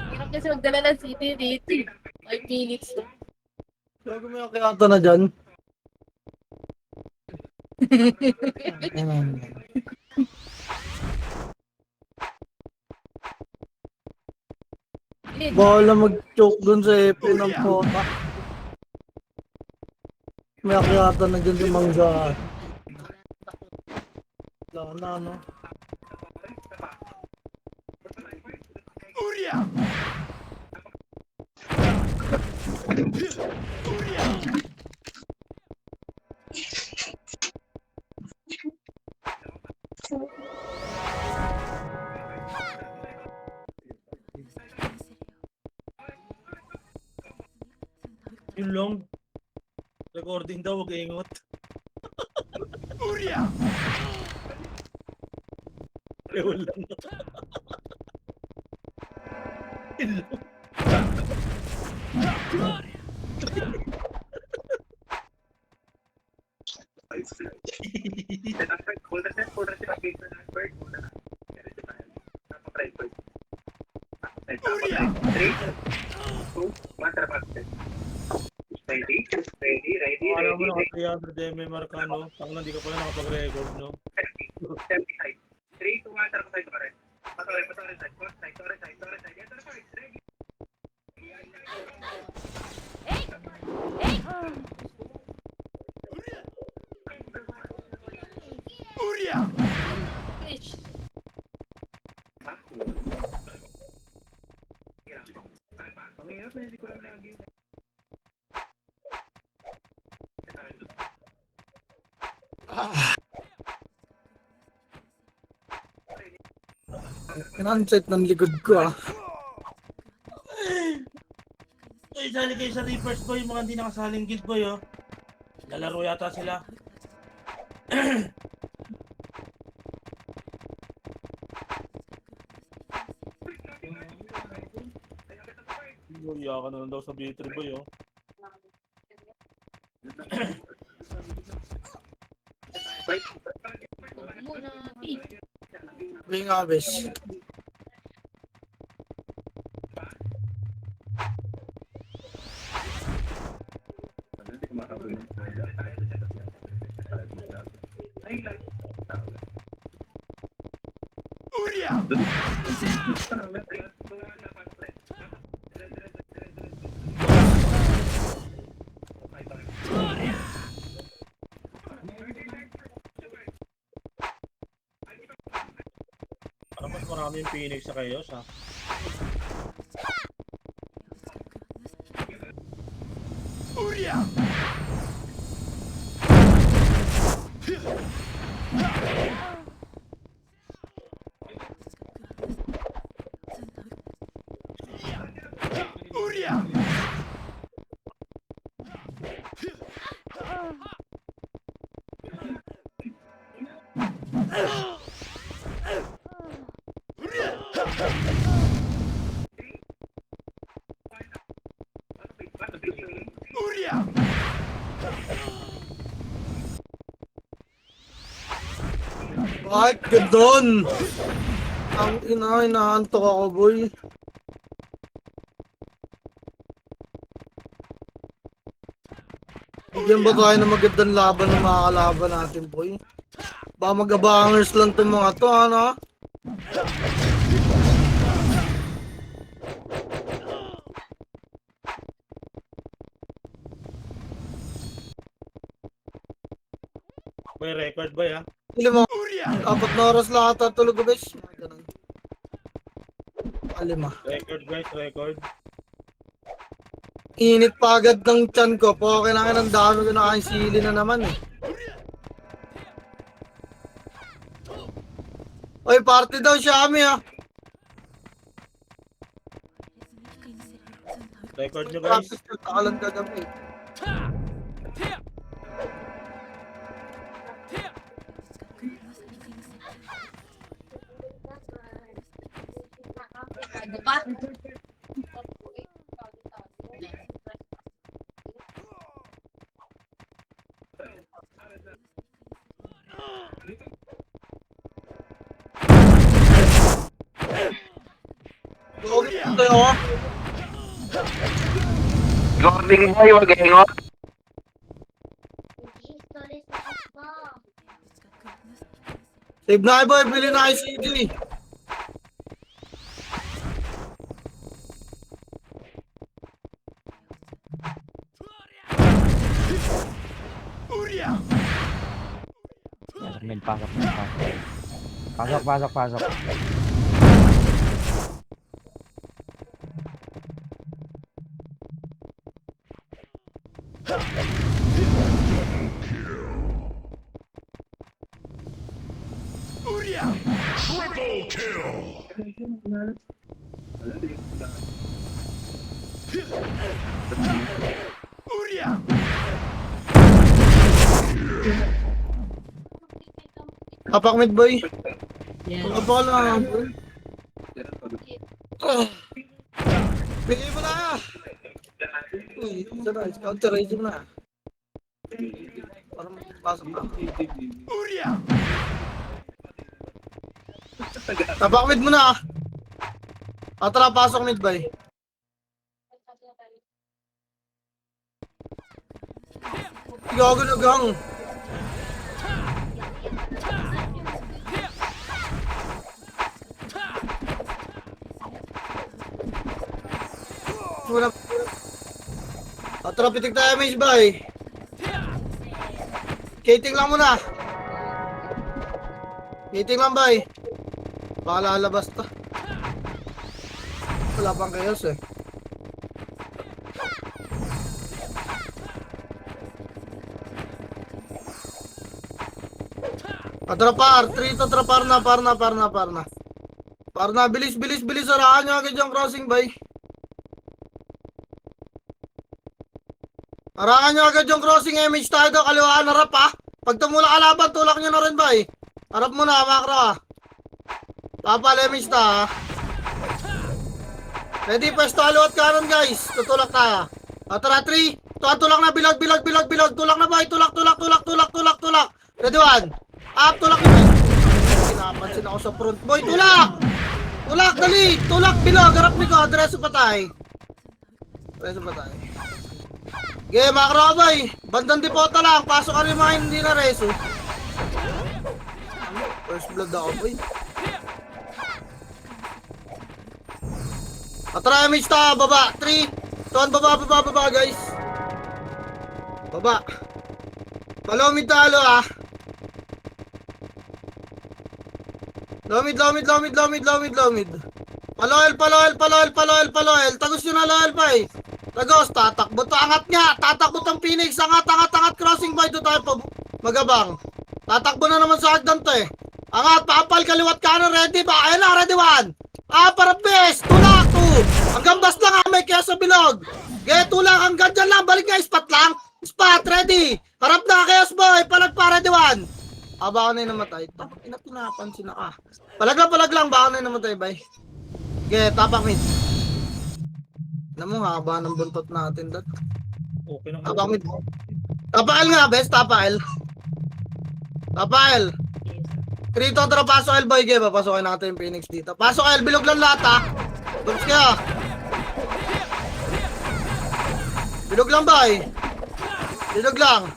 Hirap kasi magdala ng CD dito. 5 minutes lang. Lagi mo yung kayata na dyan. Bawal mag-choke dun sa epi ng pota. May akyata na dyan sa mangga. Wala na, no? Yung long. Recording daw, huwag ingot. Ewan lang. Yung long. Alam mo na kasi yan, Deme Marcano. Ako na, di ka pala nakapag-record, no? Kinanset ng likod ko, ah. Eh, sali kayo sa Reapers, boy. Mga hindi nakasaling guild, boy, oh. Lalaro yata sila. Iyakan na lang daw sa B3, boy, oh. Bring abis. Parang mas marami yung Phoenix sa kayo, ha? What? Gadon! Ang inaantok ako, boy. Bigyan ba tayo ng magandang laban ng mga kalaban natin, boy? Baka mag-abangers lang itong mga to, ano? Boy, record, boy, ha? Lima. 4 na oras lang ata tulog ko, bes. Ganun. 5. Record, guys, record. Init pa agad ng tiyan ko. Po, kailangan ng dami ko na sili na naman, eh. Oy, party daw siya kami, ah. Record nyo, guys. Practice na takalan kagabi. Ano pa? Okay, tayo ha. Gording boy, wag ingot. Save na boy, bili na ICD. Pasok, pasok. Pasok. Kapak mid boy. Yes. Kapak lang. Bigay mo na. Uy, tara, counter-raise mo na. Para magpasok na. Kapak mid mo na. Tara, pasok mid boy. Gago na gang. Wala. Tara, pitik tayo may bay. Kating lang muna. Kating lang bay. Baka lalabas ta. Wala pang chaos eh. Atrapar, 3 to atrapar na, par na, bilis, arahan nyo agad yung crossing, bay. Arahan nyo agad yung crossing, image tayo daw, kaliwaan, harap ha. Pag tumulak kalaban, tulak nyo na rin, bay. Harap mo na, makro ha. Papal, image ta ha. Ready, pwesto, kaliwat kanan, guys. Tutulak tayo. Tara, 3, tulak na, bilag, tulak na, bay, tulak. Ready, 1. Up, tulak nyo. Pinapansin ako sa front. Boy, tulak! Tulak, dali! Tulak, bilog, harap ni ko. Diretso patay. Okay, makro boy. Bandang dipota lang. Pasok ka rin mga hindi na reso. First blood ako, boy. Atara, image ta. Baba. 3. Tuan, baba, guys. Baba. Palomid talo, ah. Lomid. Paloel. Tagos yun na loel pa eh. Tagos, tatakbo to. Angat nga. Tatakbo tang Phoenix. Angat. Crossing boy. Doon tayo pa magabang. Tatakbo na naman sa hagdan to eh. Angat, papal, kaliwat kanan. Ready ba? Ayun na, ready 1. Para best. Tulak 2. Hanggang bas lang may kaya sa bilog. Tulak. Hanggang dyan lang. Balik nga. Spot lang. Spot. Ready. Harap na. Chaos boy. Palag pa. Ready 1. Baka na yung namatay. Tapak inapansin na ka. Palag lang. Baka na yung namatay, bay. Tapak mid. Alam mo, haba ng buntot natin, dad. Okay na. Tapak mid. Tapael nga, best. Tapael. 3 to, tara, pasok L, boy. Papasokin natin yung Phoenix dito. Pasok L, bilog lang lahat, ha. Books kaya. Bilog lang, bay. Bilog lang.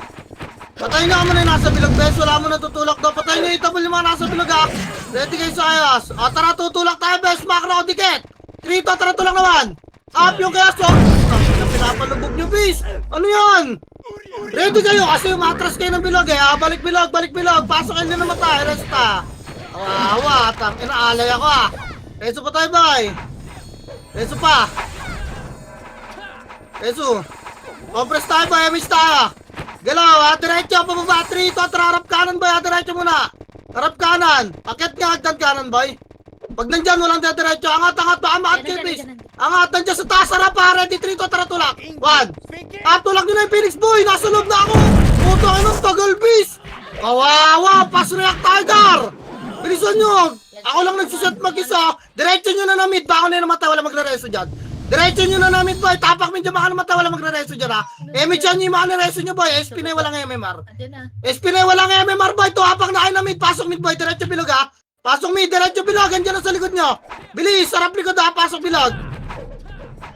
Patayin na mo na yung nasa bilog, bes. Wala mo natutulak daw. Patayin na itabol yung mga nasa bilog, ha. Ready kayo sa ayos. Tara, tutulak tayo, bes. Makro, dikit. 3 to, tara, tulak naman. Up yung kaya, so. Pinapalubog nyo, bes. Ano yan? Ready kayo, kasi umatras kayo ng bilog, eh. Balik bilog. Pasok kayo na namatay. Resta. Awa. Inaalay ako, ha. Reso pa tayo, bay. Reso pa. Compress tayo, bay. Miss tayo. Galaw, diretso, pababa, 3, to, harap kanan, boy, diretso muna. Harap kanan, akit nga, hagdan kanan, boy. Pag nandyan, walang diretso, angat, baka makit, please. Angat, nandyan sa taas, harap, ready, 3, to, tulak. 1. Tulak nyo na yung Phoenix, boy, nasa loob na ako. Puto, anong tagal, bis. Kawawa, pass react tiger. Bilisan nyo. Ako lang nagsuset mag-isa. Diretso nyo na mid, baka na namatay, wala magre-reso dyan. Diretso nyo na mid, boy, tapak min dyan, baka namatay, wala magre-reso dyan, ha. Image yan yung mga nireso nyo, boy. SP na walang MMR. SP na walang MMR, boy. Tuhapak na kayo na mid. Pasok mid, boy. Diretso bilog, ha. Pasok mid, diretso bilog, andyan na sa likod nyo. Bilis, sarap likod ha, pasok bilog.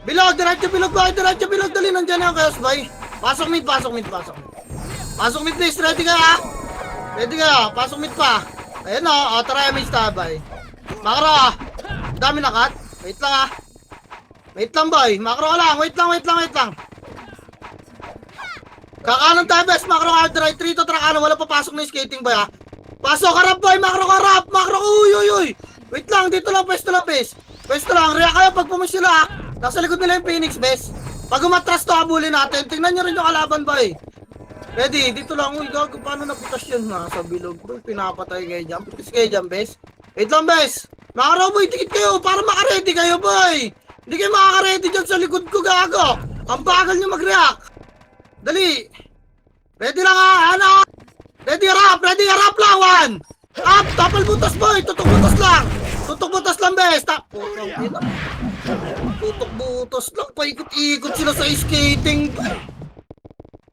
Bilog, diretso bilog boy, diretso bilog, dali, nandyan na yung chaos boy. Pasok mid, pasok mid, pasok mid. Pasok mid please, ready kayo ha? Ready kayo, pasok mid pa. Ayan o, tara image tabay. Makro, dami na cut. Wait lang ha. Wait lang boy, makro ka lang, wait lang. Kakanan tayo best, makro hard right, 3 to track, wala pa pasok na yung skating boy ha. Pasok, harap boy, makro, uy. Wait lang, dito lang, pwesto lang, bes. Pwesto lang, react kayo pag pumish sila, ha. Nasa likod nila yung Phoenix, bes. Pag umatras to, habulin natin. Tingnan nyo rin yung kalaban, boy. Ready, dito lang, uy, gago, paano naputas yun, ha? Sa bilog, bro, pinapatay kayo dyan. Putis kayo dyan, bes. Wait lang, bes. Makaraw, boy, tikit kayo, para makaredy kayo, boy. Hindi kayo makakaredy dyan sa likod ko, gago. Ang bagal nyo mag-react. Dali. Ready lang, ha, ano? Ready, harap lang, one! Up, tapal butas boy, tutok butas lang, bes! Tutok butas lang, paikot-ikot sila sa skating.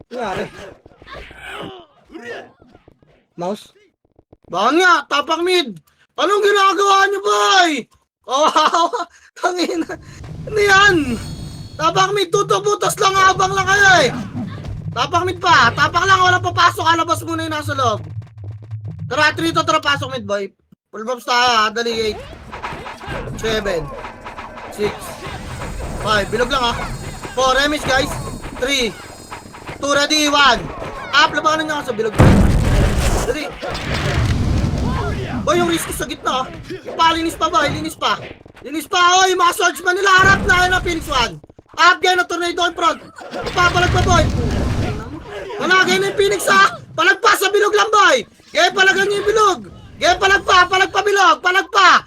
Nangyari? Mouse? Bakit nga, tapak mid! Anong ginagawa niyo, boy? Kawawa, tangina. Ano yan? Tapak mid, tutok butas lang, abang lang kayo eh! Tapak mid pa, tapak lang, wala papasok, alabas muna yung nasa loob. Tara, 3 to, tara, pasok mid boy. Full bombs tayo, dali 8 7 6 5, bilog lang ha. 4, remis guys. 3 2, ready, 1. Up, labanan nyo sa bilog. Dali. Boy, yung risky sa gitna ha. Linis pa boy, linis pa. Oy, mga swordsman nila, harap na, yun ang Phoenix 1. Up, gaya na tornado in front. Ipapalag pa boy. Managay na yung Phoenix ha. Palagpa sa bilog lang boy. Gaya palagan nyo yung bilog. Gaya palagpa bilog. Palagpa,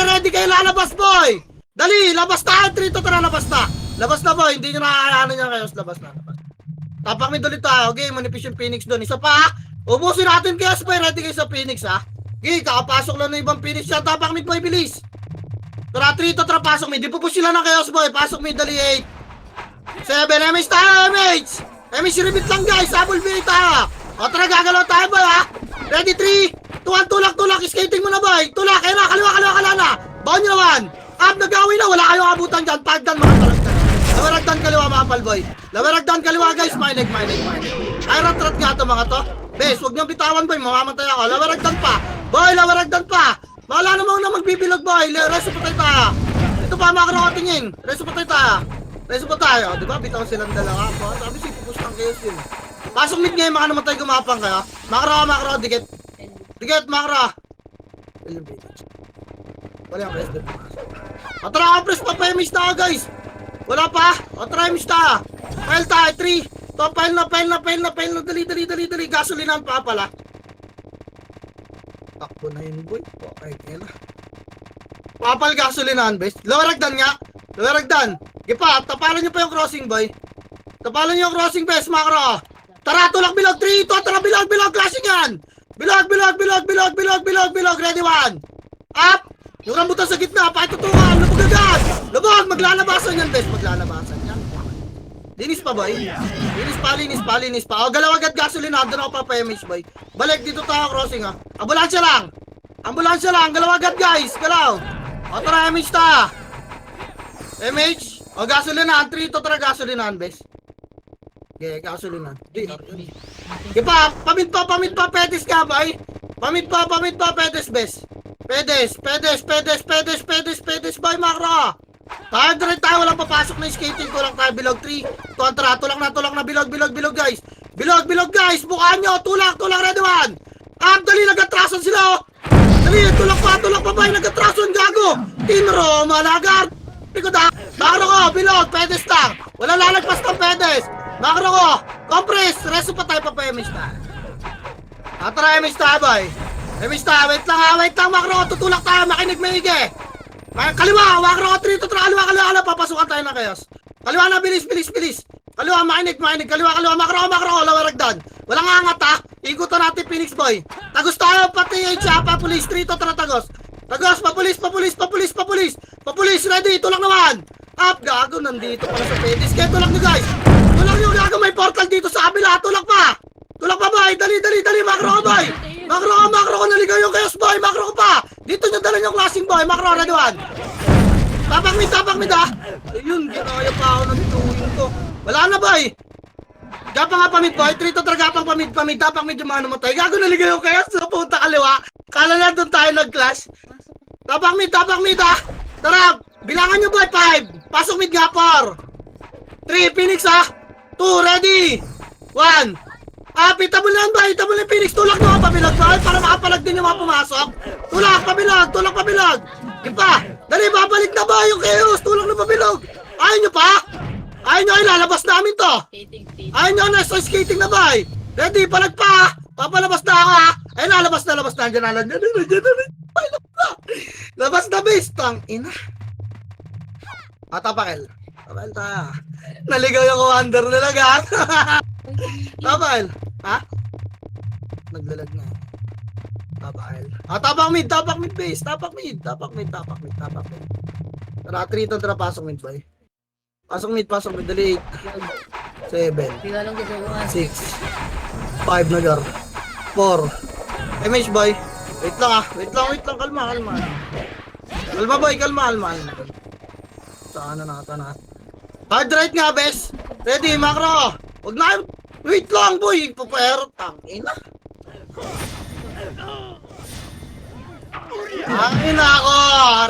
ready kayo lalabas boy. Dali, labas tayo. 3 to, tara, labas na. Labas na boy, hindi nyo nakakalanan nyo kayo. Labas na. Tapak mid ulit tayo. Okay, manipis yung Phoenix doon. Isa pa ha. Ubusin natin kayo, spy. Ready kayo sa Phoenix ha. Okay, kakapasok lang na ibang Phoenix siya. Tapak mid boy, bilis. Tara, 3 to, tara, pasok mid. Di po sila ng chaos boy. Pasok mid, dali 8 7, MH tayo, MH. MH, repeat lang guys. Sabol B tayo. O tara, gagalaw tayo boy ha. Ready, 3 2, 1, tulak. Skating mo na boy. Tulak, ayun na, kaliwa na. Baon nyo naman. Up, nag-away na. Wala kayong abutan dyan. Pagdan, mga talagdan. Lawaragdan kaliwa, mga palboy. Lawaragdan kaliwa guys. Mainig. Ay, rat nga to mga to. Bes, huwag niyong bitawan boy. Mamamatay ako. Lawaragdan pa. Boy, lawaragdan pa. Wala namang na magbibilog boy. Reso pa tayo. Ito pa, mga karokatingin. Reso pa tayo. Diba? Bitaw silang dalawa po. Sabi si pupush ng chaos yun. Pasok mid ngayon, maka naman tayo gumapang kaya. Makro, dikit, makro. Wala yung press doon. Tara, press pa pa-image tayo guys. Wala pa. Tara, image tayo. File tayo, 3. To, file na. Dali. Gasolinahan pa pala. Takbo na yun boy. Okay, kaya na. Papal gasolinahan, best. Lawaragdan nga. Gipa, tapalan nyo pa yung crossing boy. Best, makro. Tara, tulak bilog, 3, 2, tara, bilog, clashing yan. Bilog, ready, 1. Up. Yung rambutan sa gitna, pakitutungan, lubog agad. Lubog, maglalabasan yan, best, yan. Linis pa, boy. Linis pa. O, galaw agad gasolina, doon ako pa pa-image, boy. Balik, dito tayo crossing, ha. Ambulansya lang, galaw agad, guys, galaw. O, tara, image ta. Image. O, gasolinahan, 3 to, tara, gasolinahan, best. Okay, gasolinahan. Ipa, pamit pa, pedes ka, boy. Pamit pa, pedes, best. Pedes, boy, makro. Tayo, walang papasok na skating ko lang tayo, bilog 3. Kontra, tulak na, bilog, guys. Bilog, guys, bukaan nyo, tulak, ready, 1. Dali, nagatrason sila, oh. Dali, tulak pa, boy, nagatrason, gago. Tinro, malagar. Likod ha. Makro ko, bilog, pedes lang. Wala lalagpas ng pedes. Makro ko, compress, reso pa tayo pa-image na. Tara, image tayo, boy. Wait lang, makro ko, tutulak tayo, makinig. Kaliwa, makro ko, 3 to 3, kaliwa, papasukan tayo ng chaos. Kaliwa na, bilis. Kaliwa, makinig. Kaliwa, makro ko, lawaragdan. Walang angat ha, ikutan natin Phoenix boy. Tagos tayo, pati HA, papulis, 3 to 3, tagos, papulis. Papulis, ready, tulak naman. Up, gago, nandito pala sa pedis. Kaya tulak nyo guys. Gago, may portal dito sa kabila. Tulak pa boy, dali, makro ko boy. Makro ko, naligaw yung chaos boy, makro ko pa. Dito nyo dala yung klaseng boy. Macro, ready one. Tapak mid ah. Ayun, ginaya pa ako ng tuwing ko. Wala na boy. Gapang nga pamid boy. Trito gapang pamid. Tapak mid yung mga namatay. Gago naligay ko kayo sa punta kaliwa. Kala na doon tayo nag-clash. Tapak mid ah. Tara, bilangan nyo boy. 5. Pasok mid nga 4. 3, Phoenix ah. 2, ready. 1. Pitable na ba? Pitable na Phoenix. Tulak nyo ang pabilag ba? Para makapalag din yung mga pumasok. Tulak, pabilag. Di pa. Dali, babalik na ba yung chaos? Tulak na pabilog. Ayaw nyo pa? Ayaw nyo, ilalabas namin to. Skating. Ayaw nyo, nasa skating na ba? Ready, palag pa. Papalabas na ako ha. Ay, labas na. Nandiyan na. Labas na, base. Tang ina. Tapakel tayo. Naligaw yung commander nila, gat. Tapakel. Ha? Naglalag na. Tapakel. Tapak mid base. Tapak mid. Tara, 3 to, tara, pasok mid, boy. Pasok mid, dali. 8. 7. Hindi ka lang gagawa. 6. 5 na gar. 4. MH, boy. Wait lang. Kalma. Kalma, boy. Kalma. Saan na. Hard right nga, bes. Ready, macro. Huwag na. Wait lang, boy. Papayaro. Tangina. Tangina ko.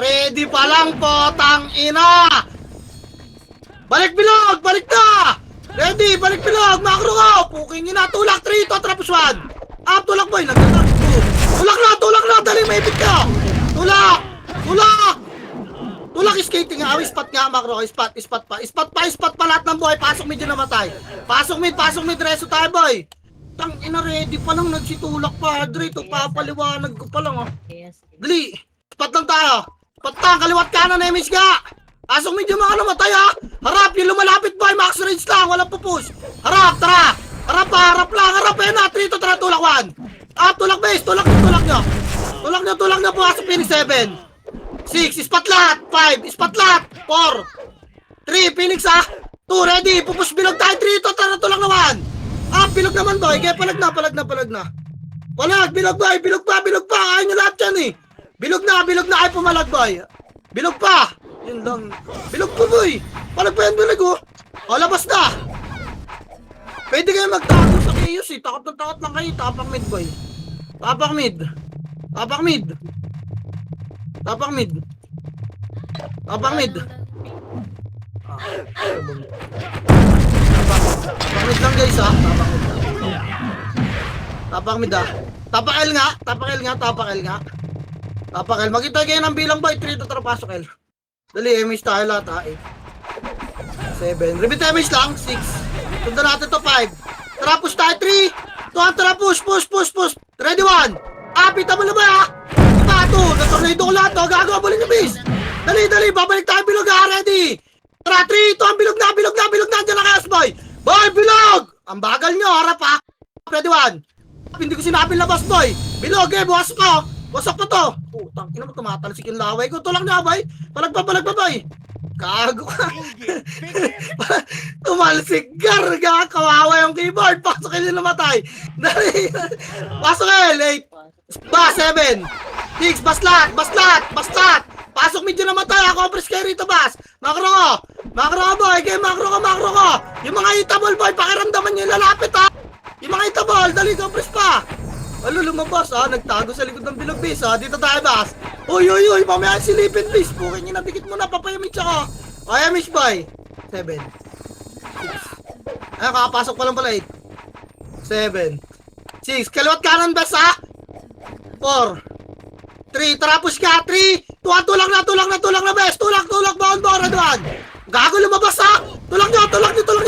Ready pa lang po. Tangina. Balik bilog. Balik na. Ready. Balik bilog. Macro ko. Puking ina. Tulak 3. Tapos 1. Tulak, boy. Nagtatag. Tulak na. Dali, may ipit ka. Tulak. Tulak skating nga, spot nga macro, spot pa lahat ng boy, pasok medyo namatay. Pasok mid, reso tayo boy. Tang ina ready pa lang, nagsitulak pa, Adre, ito papaliwanag ko pa lang Yes. Dali, spot lang tayo. Spot lang, kaliwat kanan, Emish ka. Pasok medyo mga namatay ha. Harap, yung lumalapit boy, max range lang, walang pupush. Harap, tara. Harap yan na, trito, tara, tulak 1. Tulak base, tulak nyo. Tulak nyo, pumasok Phoenix 7. 6, spot lahat. 5, spot lahat. 4, 3, Phoenix 2, ready. Pupush bilog tayo. 3, tara, tulak naman. Bilog naman boy. Kaya palag na. Bilog pa. Ayaw nyo lahat yan eh. Bilog na. Ay pumalag boy. Bilog pa. Yun lang. Bilog pa boy. Palag pa yan bilog oh. Labas na. Pwede kayo magtago sa chaos eh. Takot lang kayo. Tapak mid boy. Tapak mid. Tapak mid lang guys ha. Tapak mid. Tapak L nga. Makita kayo ng bilang boy. 3 to tara pasok L. Dali, MH tayo lahat ha. 8, 7. Repeat MH lang. 6. Tunda natin to 5. Tara push tayo 3. Tara push. Ready 1. Pita mo na ba ha? Natornado ko lahat, gago, balik yung base. Dali, babalik tayo bilog ha, ready. Tara, 3, ito ang bilog na, andyan na kayo, boy. Boy, bilog! Ang bagal nyo, harap ha. Ready 1. Hindi ko sinabi labas, boy. Bilog bukas ko. Wasak pa to. Tangina mo, tumatalsik yung laway ko. Tulak na, boy. Palag pa, boy. Gago ka. Tumalsik, kawawa yung keyboard. Pasok kayo namatay. Dali. Pasok kayo, 8. 7. 6, baslat! Pasok medyo namatay, compress kayo rito, bas! Macro ko, boy! Macro ko! Yung mga hitable, boy, pakiramdaman nyo yung lalapit, ha! Yung mga hitable, dali, compress pa! Lumabas, nagtago sa likod ng bilog, base, dito tayo, bas! Uy, mamaya silipin, base! Pukin nyo na, dikit mo na, papayamit ako! Payamit, boy! 7. 6. Kakapasok pa lang pala, 8. 7. 6, kaliwat kanan, bas, 4. 3, tara push ka, 3, tulak na bes, tulak, baon, Radwan. Gago lumabas ha, tulak nyo,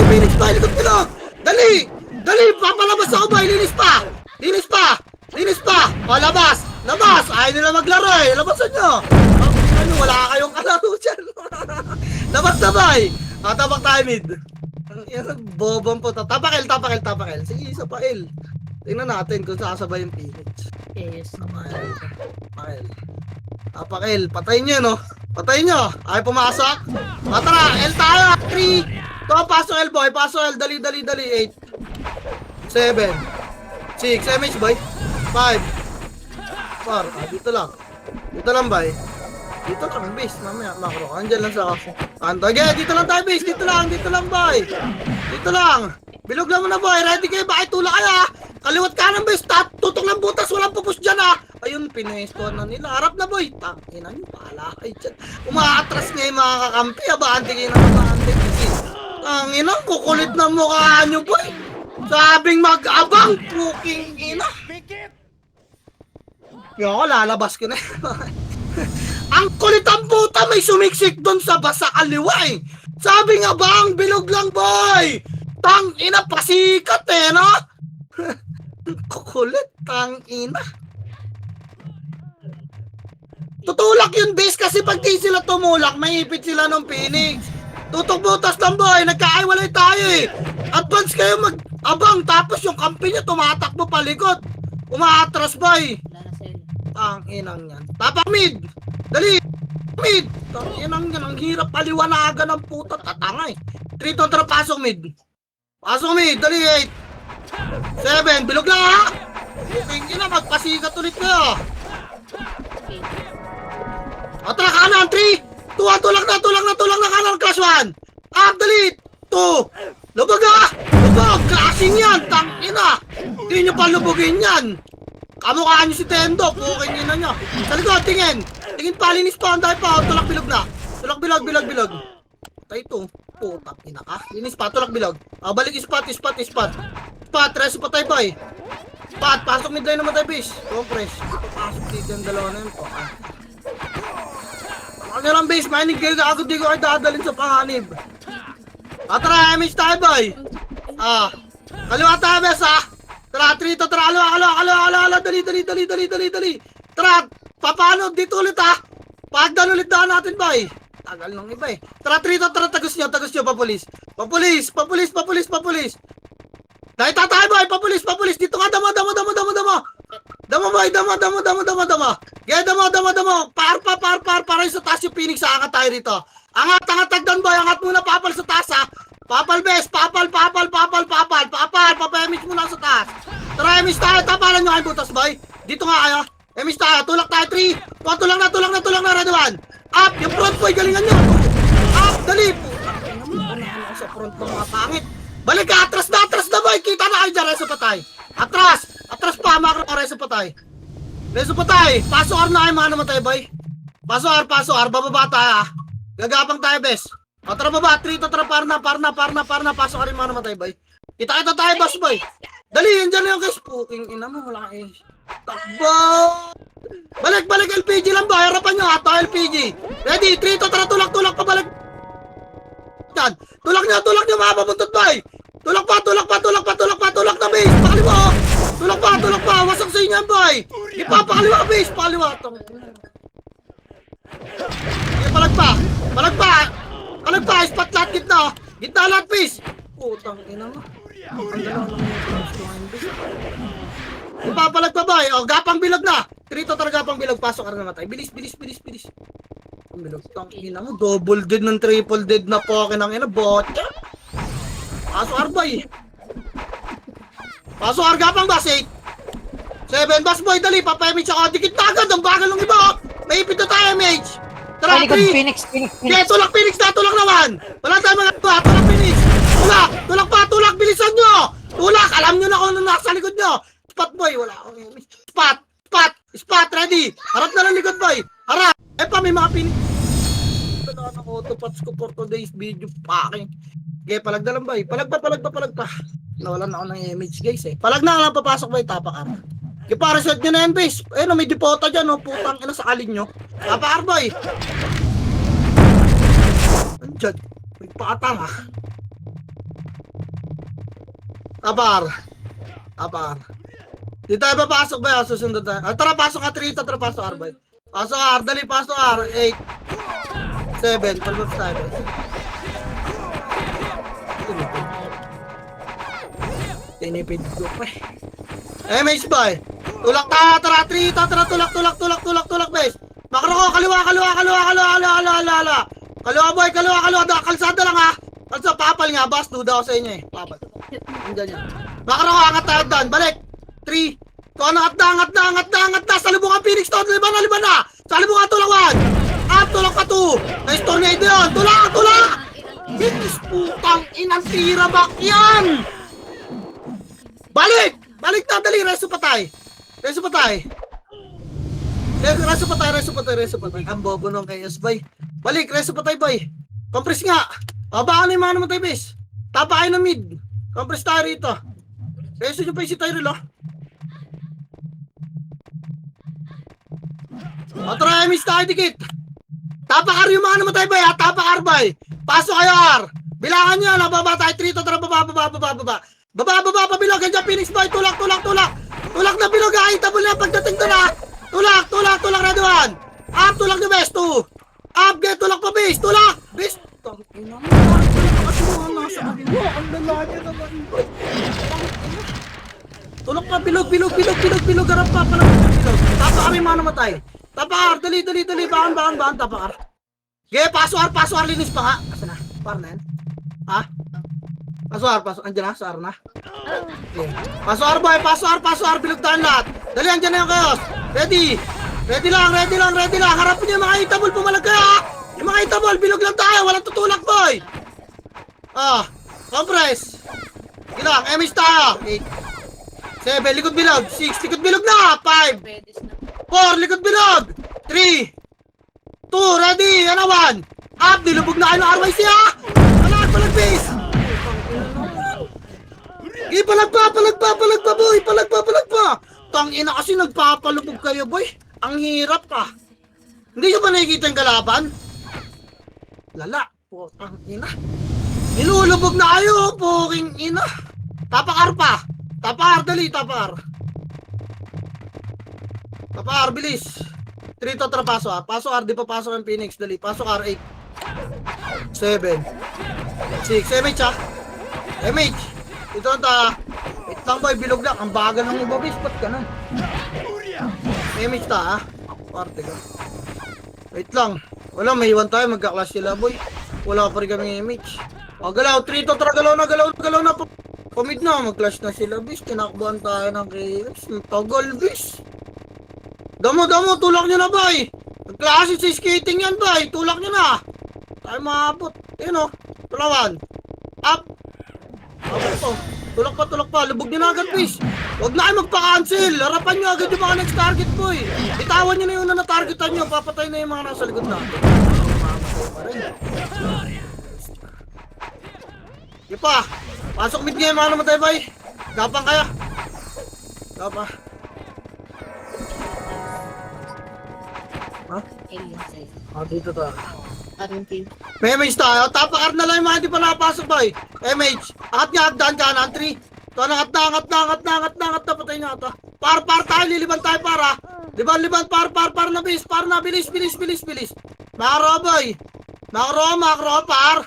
Phoenix boy, likod nyo. Dali, papalabas ako boy, linis pa, labas, ayaw nila maglaro eh, labasan nyo. Wala kayong kalaro dyan. Labas na boy, tabak tayo mid. Bobong po, tapak L, sige, isa pa L. Tingnan natin kung sasabay yung Phoenix. Yes. Tapak L. Patayin nyo, no? Ay pumasok. Tara, L tayo. 3. Ito, pasok L, boy. Pasok L. Dali. 8. 7. 6. MH, boy. 5. 4. Dito lang. Dito lang ba eh? Dito lang, base. Mamaya, makro. Andyan lang sa kanto. Okay, dito lang tayo, base. Dito lang, boy. Dito lang. Bilog lang muna, boy. Ready kayo? Bakit tulak kayo, ha? Kaliwat kanan, base. Tutok ng butas. Walang pupus dyan, ha? Ayun, pinuesto na nila. Harap na, boy. Tangina nyo, pala kayo dyan. Umaatras nga yung mga kakampi, ha? Baante kayo naman, baante. Tangina, kukulit na mukha nyo, boy. Sabing mag-abang, puking ina. Yung ako, lalabas ko na. Ang kulit ang puta, may sumiksik doon sa basa kaliwa eh. Sabi nga ba, ang bilog lang, boy. Tang ina, pasikat eh, no? Kukulit, tang ina. Tutulak yun, base, kasi pag di sila tumulak, maipit sila ng Phoenix. Tutok butas lang, boy. Nagkaiwalay tayo eh. Advance kayo mag-abang, tapos yung kampi nyo tumatakbo palikot. Umaatras, boy. Wala na sa'yo. Ang inang yan. Tapak mid! Dali! Mid! Ang inang yan. Ang hirap paliwanagan ng puta. Tatanga eh. 3 kontra pasok mid. Pasok mid. Dali 8. 7. Bilog lang ha! Buking ina. Magpasikat ulit kayo. Okay. Atra kanan. 3. 2. Tulak na kanan. Clash 1. Up. Dali. 2. Lubog ha! Lubog! Clashing yan. Tang ina. Hindi nyo pa lubogin yan. Kamukhaan nyo si Tendo, puking ina nyo. Sa likod, tingin. Tingin pa, linis pa, anday pa. Tulak bilog na. Tulak bilog. Tay ito. Putak ina ka. Linis pa, tulak bilog. Balik spot. Spot, reso pa tayo boy. Spot, pasok midline naman tayo base. Compress. Ito pasok dito yung dalawa na yun. Ano lang base, mining kayo agad di ko kayo dadalhin sa panganib. Tara, image tayo boy. Kaliwa tayo bes ha. Tara, trito, tara, ala, dali. Tara, paano, dito ulit ha. Pagdan ulit daan natin, bay. Tagal nung iba eh. Tara, trito, tara, tagus nyo, papulis. Dahil tatay, bay, papulis. Dito ka, dama. Dama, bay, dama. Gaya, dama. Para yung sa taas yung Phoenix, angat tayo rito. Angat, tagdan, bay, angat muna, papal sa taas ha. Papal bes, papal, papayamit muna sa taas. Tara, emis tayo, tapalan nyo kayo butas, boy. Dito nga kayo, emis tayo, tulak tayo, 3. Tulak na, ready 1. Up, yung front, boy, galingan nyo. Up, dali. Ano sa front ng mga pangit. Balik ka, atras na, boy. Kita na kayo dyan, reso patay. Atras pa, makro, reso patay. Pasok R na kayo, mga naman tayo, boy. Pasok R, bababa tayo, ha. Gagapang tayo, bes. Tara baba, 3 to tara, parna, pasok ka rin mga namatay, boy. Kita tayo, boss, boy. Dali, yan dyan yung guys. Puking ina mo, wala eh. Takbo! Balik, LPG lang ba? Harapan nyo, ato LPG. Ready, 3 to tara, tulak, pabalik. Yan, tulak nyo, mga papuntot, boy. Tulak na, base. Pakaliwa, oh. Tulak pa, wasak sa inyo, boy. Di pa, pakaliwa, base, pakaliwa. Palag pa, spot lahat gitna, gitna lahat, base. Putang ina mo. Ipapalag pa ba? Gapang bilog na. 3 to tara, gapang bilog. Pasok ka na namatay. Bilis. Ang bilog. Tang ina mo. Double dead ng triple dead na po. Kinang ina. Botcha. Pasok arbay. Gapang bas 8. 7 bas boy. Dali. Papayamage ako. Dikit na agad. Ang bagal ng iba. Maipit na tayo, mage. Tara, Phoenix. Okay, tulak Phoenix na. Tulak naman. Wala tayong mga iba. Tulak Phoenix. Tulak. Bilisan nyo. Tulak. Alam nyo na kung ano nasa likod nyo. Spot boy, wala akong image. Spot, ready. Harap na lang likod boy. Harap. Pa, may mga Phoenix. Wala ng autopots ko for today's video. Packing. Okay, palag na lang boy. Palag pa. Nawalan ako ng image guys eh. Palag na lang papasok boy. Tapak ka. Okay, para set nyo na yan base. Ayun, may depota dyan. Putang ina sa alin nyo. Tapak ka boy. Andyan. May patang ha. Tapak. Di tayo papasok ba? Susunod tayo. Tara, pasok ka 3. Tara, pasok R, boy. Pasok R. Dali, pasok R. 8. 7. Palabas tayo. Tinipid ko pa eh. MH, boy. Tulak tayo. Tara, 3. Tara, tulak, bes. Makro ko. Kaliwa. Kaliwa, boy. Kalsada lang, ha. Kalsada, papal nga. Bas, duda ako sa inyo, eh. Papal. Andyan yan. Makro ko. Angat tayo doon. Balik. 3. Angat na. Salubong ang Phoenix to. Liban na. Pali mo nga tulak 1. Up, tulak pa 2. Nice tornado yun. Tulak, tulak. Bilis putang inang tira back yan. Balik! Balik na, dali. Reso patay. Reso patay. Reso patay, reso patay, reso patay. Ang bobo nung KS, boy. Balik, reso patay, boy. Compress nga. Baka na yung mga naman tayo, base. Tapa kayo na mid. Compress tayo rito. Reso nyo pa yung si Tyrell, oh. Try, miss tayo dikit. Tapakar yung mga namatay ba, ha? Tapakar ba, pasok kayo, R. Bilangan nyo, nababa tayo, 3 to 3, baba. Baba, pabilog, ganyan, Phoenix boy, tulak. Tulak na bilog, ha, itabol na, pagdating to na. Tulak, ready 1. Up, tulak na best, 2. Up, get, tulak pa base, tulak. Base, tangina mo, kasi mga nasa kanila, ang lalaki naman. Tulak pa, bilog, harap pa, bilog. Tapakar yung mga namatay. Tapakar, dali, bahan, tapakar. Okay, paso R, linis pa nga. Asa na? Par na yan? Ha? Paso R, andyan na, sa R na. Okay. Paso R, boy, paso R, bilog tayo lahat. Dali, andyan na yung chaos. Ready lang. Harapin niyo yung mga itabol, pumalag kayo, ha? Yung mga itabol, bilog lang tayo, walang tutulak, boy. Compress. Gilang, MS tayo. 8, 7, likod bilog. 6, likod bilog na. 5, Pwede na. 4, likod bilog! 3, 2, ready! Ano 1? Up! Nilubog na kayo ng RYC, ha! Palag base! Palag pa, boy! Palag pa! Tangina kasi nagpapalubog kayo, boy! Ang hirap, pa! Hindi nyo ba nakikita yung kalaban? Lala! Putang ina! Nilulubog na kayo, poking ina! Tapakar pa! Tapakar, dali, tapakar! Tapakar, bilis. 3 to 3, paso R. Paso R, di pa pasok ang Phoenix. Dali, pasok R, 8. 7. 6, MH, ha? MH. Ito ang ta. Wait lang, boy, bilog lang. Ang bagal ng ibabis, ba't ka nun? MH ta, ha? Parte ka. Wait lang. Wala, may iwan tayo, magka-clash sila, boy. Wala pa rin kami MH. Galaw, 3 to 3, galaw na. Pamid na, mag-clash na sila, bis. Tinakbuhan tayo ng KS. Tagal, bis. Damo, tulak nyo na, boy. Nagklase sa skating yan, boy. Tulak nyo na. Tayo maabot. Ayun, o. Tulawan. Up. Okay po. Tulak pa. Lubog nyo na agad, please. Huwag na kayo magpa-cancel. Harapan nyo agad yung mga next target, boy. Bitawan nyo na yung na-targetan nyo. Papatay na yung mga nasa likod natin. Mamatay pa rin. Di pa. Pasok mid nyo yung mga namatay, boy. Gapang kaya. Gapa. Dito to. May MH tayo. Tapakar na lang yung mga hindi pa nakapasok, boy. MH. Angat nga, hagdaan kanan. 3. Ito, angat na. Patay nga ito. Par tayo. Liliban tayo, para. Liban. Par na, bilis. Bilis. Makro, boy. Makro. Par.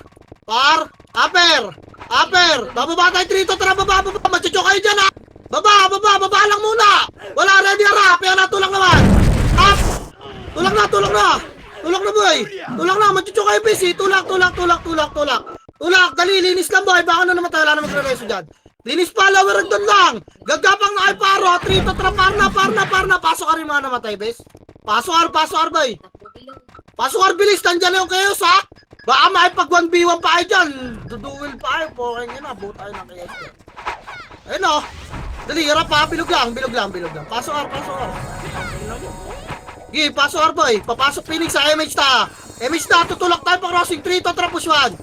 Upper. Bababa tayo. 3 to 3. Baba. Machucho kayo dyan, ha. Baba lang muna. Wala, ready, harap. Yan na, tulak naman. Up. Tulak na, boy. Tulak na, machucho kayo, busy. Tulak. Dali, linis lang, boy. Baka na naman tayo, wala na magre-reso dyan. Linis pa, lower doon lang. Gagapang na kayo, paro. 3 to 3, par na. Pasok ka rin mga namatay, bes. Pasok, boy. Pasok, bilis. Nandyan na yung chaos, ha. Baka makipag 1v1 pa kayo dyan. Duduwil pa kayo, pokeng yun, ha. Buo tayo ng chaos dyan. Ayun, o. Dali, harap pa. Bilog lang. Pasok, Okay, pasok R, boy. Papasok Phoenix sa MH ta. Tutulak tayo pa crossing. 3 to 3, push 1.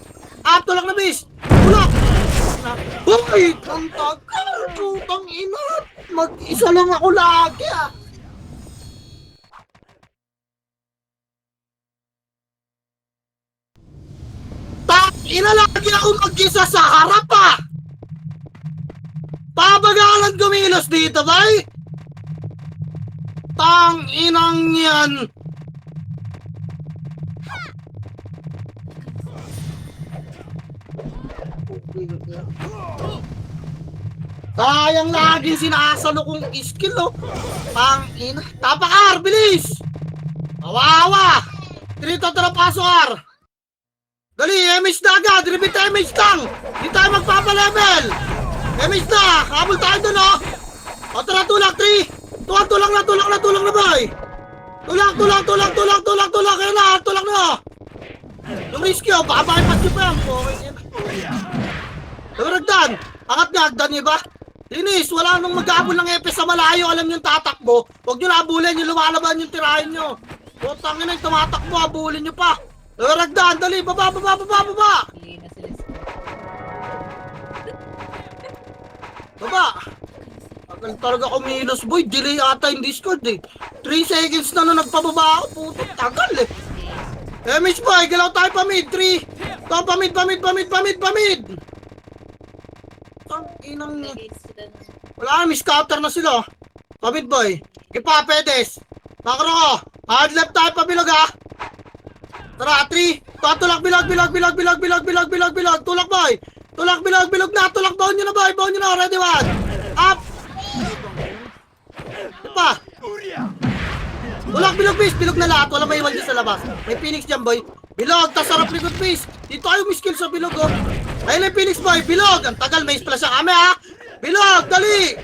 Up, tulak na, bis. Tulak. Boy, ang tagal. Putang ina. Mag-isa lang ako lagi, ah. Ina lagi ako mag-isa sa harap, ah. Pabagalan gumilos dito, boy. Tang inang yan. Sayang lagi sinasalo kong skill, oh. Tang ina. Tapakar, bilis. Kawawa. 3 to 3, pasok R. Dali, MH na agad. Repeat MH lang. Hindi tayo magpapalevel. MH na. Habol tayo dun, oh. O, tara, tulak, 3. Tulak na, boy. Tulak! Kaya na! Tulak na! Yung rescue, baka makipat nyo pa yan. Okay, yan. Dabaragdan! Angat nga, Agdan niyo ba? Linis, wala nang mag-aabol ng epes sa malayo. Alam nyo yung tatakbo. Huwag nyo naabulin, yung lumalaban yung tirahin nyo. Putang ina yung tumatakbo, abulin nyo pa. Dabaragdan, dali! Baba! Hindi na sila. Baba! Tagal talaga kumilos, boy. Delay ata yung Discord eh. 3 seconds na nagpababa ako. Puto, tagal eh. Mitch boy, galaw tayo pa mid. 3. Tom, pa mid. Ang inang niya. Wala, may scatter na sila. Pa mid boy. Ipa, pedes. Makro ko. Hard left tayo pa bilog ha. Tara, 3. Tulak bilog. Tulak boy. Tulak bilog na. Tulak baon nyo na boy. Baon nyo na. Ready one. Up. Ipa. Tulak bilog bis. Bilog na lahat. Wala may iwan dyan sa labas. May Phoenix dyan boy. Bilog. Tas sarap likod bis. Dito kayo may skill sa bilog oh. Ayun yung Phoenix boy. Bilog. Ang tagal. May splash ang kami ha. Bilog. Dali.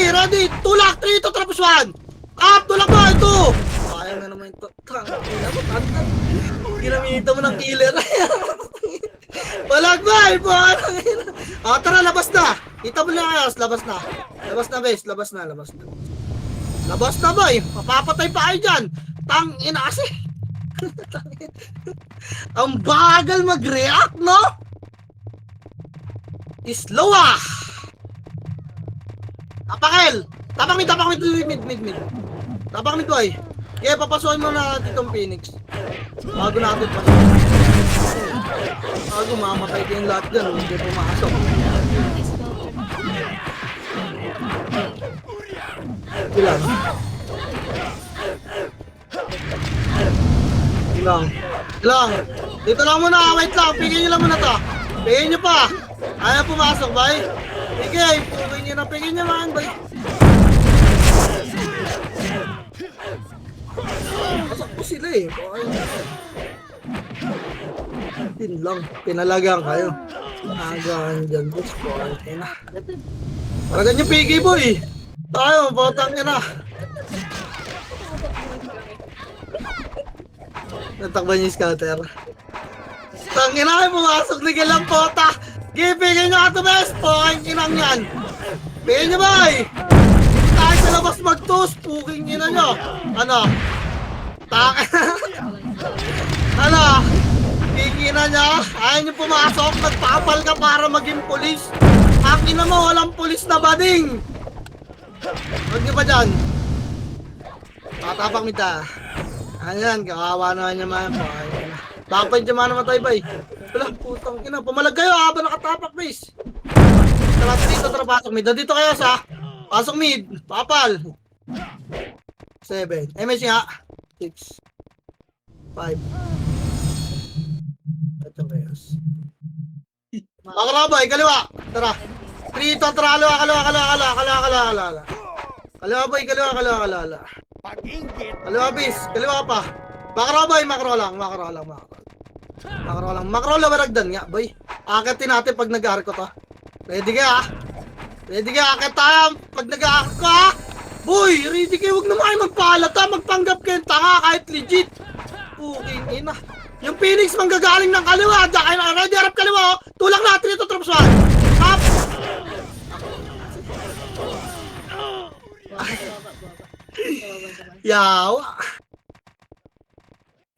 Ready. Tulak. 3 to trapos 1. Up. Tulak boy. 2. Ayaw na naman ito. Ginamito mo ng killer. Walang boy. Tara. Labas na. Kita mo lang ayos. Labas na bes. Labas na boy. Papapatay pa kayo dyan. Tang ina kasi. Ang bagal mag-react, no? Slow ah. Tapakil. Tapak mid. Tapak mid boy. Okay, papasukin mo na ditong Phoenix. Bago natin pa. Bago mamatay kayong lahat dyan. Hindi pumasok. Ilang. Dito lang muna. Wait lang. Pigin nyo lang muna to. Pigin nyo pa. Ayaw pumasok, bay. Pigin nyo man, bay. Pasok po sila eh. Din lang. Pinalagang kayo. Agaan dyan, boss. Talaga nyo pigi, boy. Tayo, potang nyo na. Natakban yung scouter. Tangin na kayo, pumasok ni Gilang Pota. Pigin nyo ka to, best. Puking inang yan. Pigin nyo, boy. Tayo sa labas mag-toast. Puking ina nyo. Ano? Ano? Kikina niya, ayaw niyo pumasok, nagpapal ka para maging pulis. Akin na mo, walang pulis na bading. Huwag niyo pa dyan. Tatapak nita. Ayan, kawawa naman niya man po. Tapay dyan man namatay ba eh. Wala, putang ina. Pumalag kayo habang nakatapak, please. Tara, tara, pasok mid. Dito kayo sa pasok mid. Papal. 7. MS nga. 6. 5. Ito kayos. Makarabay, kaliwa. Tara. 3 to, tara, kaliwa. Kaliwa boy, kaliwa. Kaliwa bis, kaliwa pa. Makro lang. Makro lang, waragdan nga, boy. Akitin natin pag nag-arko to. Ready ka, akit tayo pag nag-arko ha. Boy, ready kayo, huwag naman kayo magpalat ha. Magpanggap kayo, tanga kahit legit. Puking ina. Yung Phoenix manggagaling ng kaliwa. Ready, harap kaliwa, oh. Tulak natin ito, Trops 1. Up! Yawa.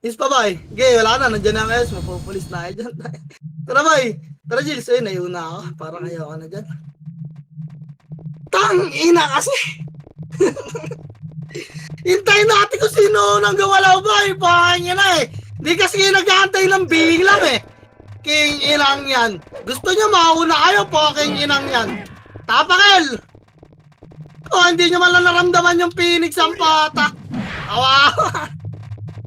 Is pa bay? Okay, wala na. Nandiyan na ang S. Mapupulis na kayo dyan. Tara bay. Tara Jils. Ayun, naiuna ako. Parang ayaw ka na dyan. Tang ina kasi. Hintayin natin kung sino nang gawalaw bay. Pahangin na eh. Di kasi nag-aantay ng biling lang eh. King inang yan. Gusto nyo mauna kayo po. King inang yan. Tapakil. Oh, hindi nyo man lang naramdaman yung Phoenix ang patak. Awawa.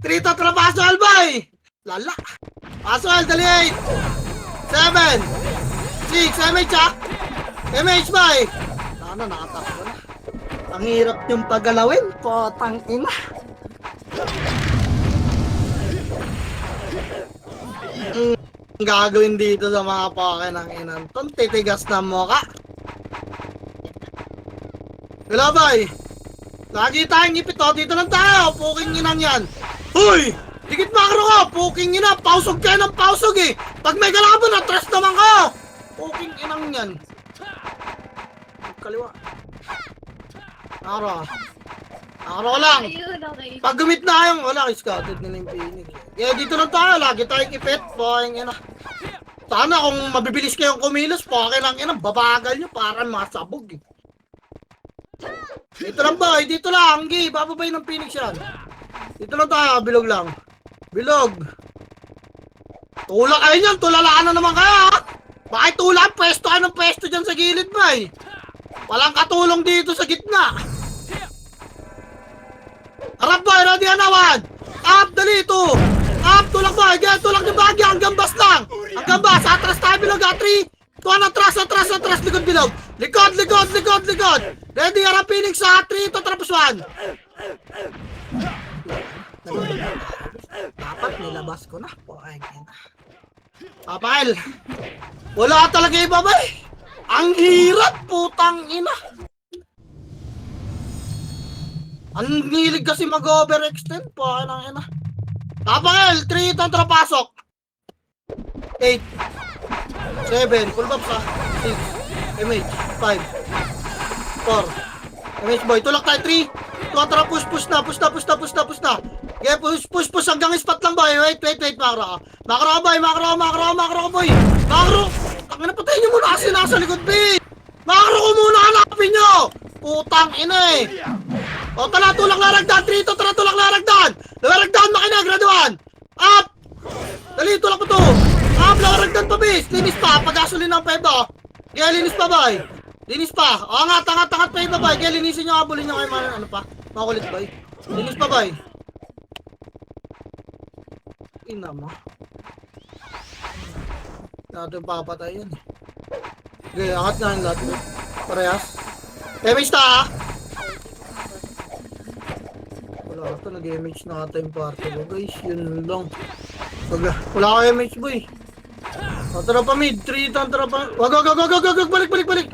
3 to trapaso albay. Lala. Paso al, dali 8. 7. 6. MH ha. MH bay. Ano, nakatakbo na. Ang hirap yung pagalawin. Potang ina. Ang gagawin dito sa mga pake ng inanton. Titigas na mo ka. Hello, bay. Lagi tayong ipit, oh. Dito lang tayo. Puking inang yan. Huy! Dikit makro ko. Puking ina. Pausog kayo ng pausog eh. Pag may kalaban, atras naman ko. Puking inang yan. Kaliwa. Nakaro lang. Ayun, okay. Pag gumit na yung wala, scattered na yung pinig. Kaya dito lang tayo. Lagi tayong ipit. Puking ina. Sana kung mabibilis kayong kumilos, puking lang ina. Babagal nyo para masabog eh. Dito lang boy, dito lang, Gi, bababay ng Phoenix yan. Dito lang tayo, bilog lang. Bilog. Tulak kayo niyan, tulalaan na naman kayo ha. Bakit tulak? Pwesto kayo ng pwesto dyan sa gilid boy. Walang katulong dito sa gitna. Harap boy, ready anawan. Up, dali ito. Up, tulak boy, ganyan, tulak yung bagya, hanggang bas lang. Hanggang bas, atras tayo bilog ha, 3. Tuwan, atras, likod bilog. Likod. Ready, harap Phoenix sa 3, ito tapos 1. Dapat nilabas ko na. Papel. Wala talaga iba ba eh. Ang hirap, putang ina. Ang hilig kasi mag-overextend po. Ang ina. Papel, 3, ito trapasok. 8. 7, full box ha. 6, MH, 5, 4, MH boy, tulak tayo, 3, 2, push na. Okay, push hanggang spot lang boy, wait, makro boy, makro boy, tangina patayin nyo muna kasi nasa likod B, makro ko muna, hanapin nyo, putang ina eh. O tala, tulak laragdan, 3, tulak laragdan, makina, graduan, up, dali, tulak mo to. Laragdan pa bis, linis pa, pag-gasolin ng peba. Kaya linis pa boy. Linis pa. O angat pa iba boy. Kaya linisin nyo, abulin nyo kayo ano pa. Makulit boy. Linis pa boy. Ina mo. Natin papatay yan eh. Okay, angat na yung lahat. Parehas. Damage ta ha. Wala ito, nag-damage na ata yung party mo guys. Yun lang. Wala ka damage boy. Tara pa mid, 3 tara pa. Wag, balik.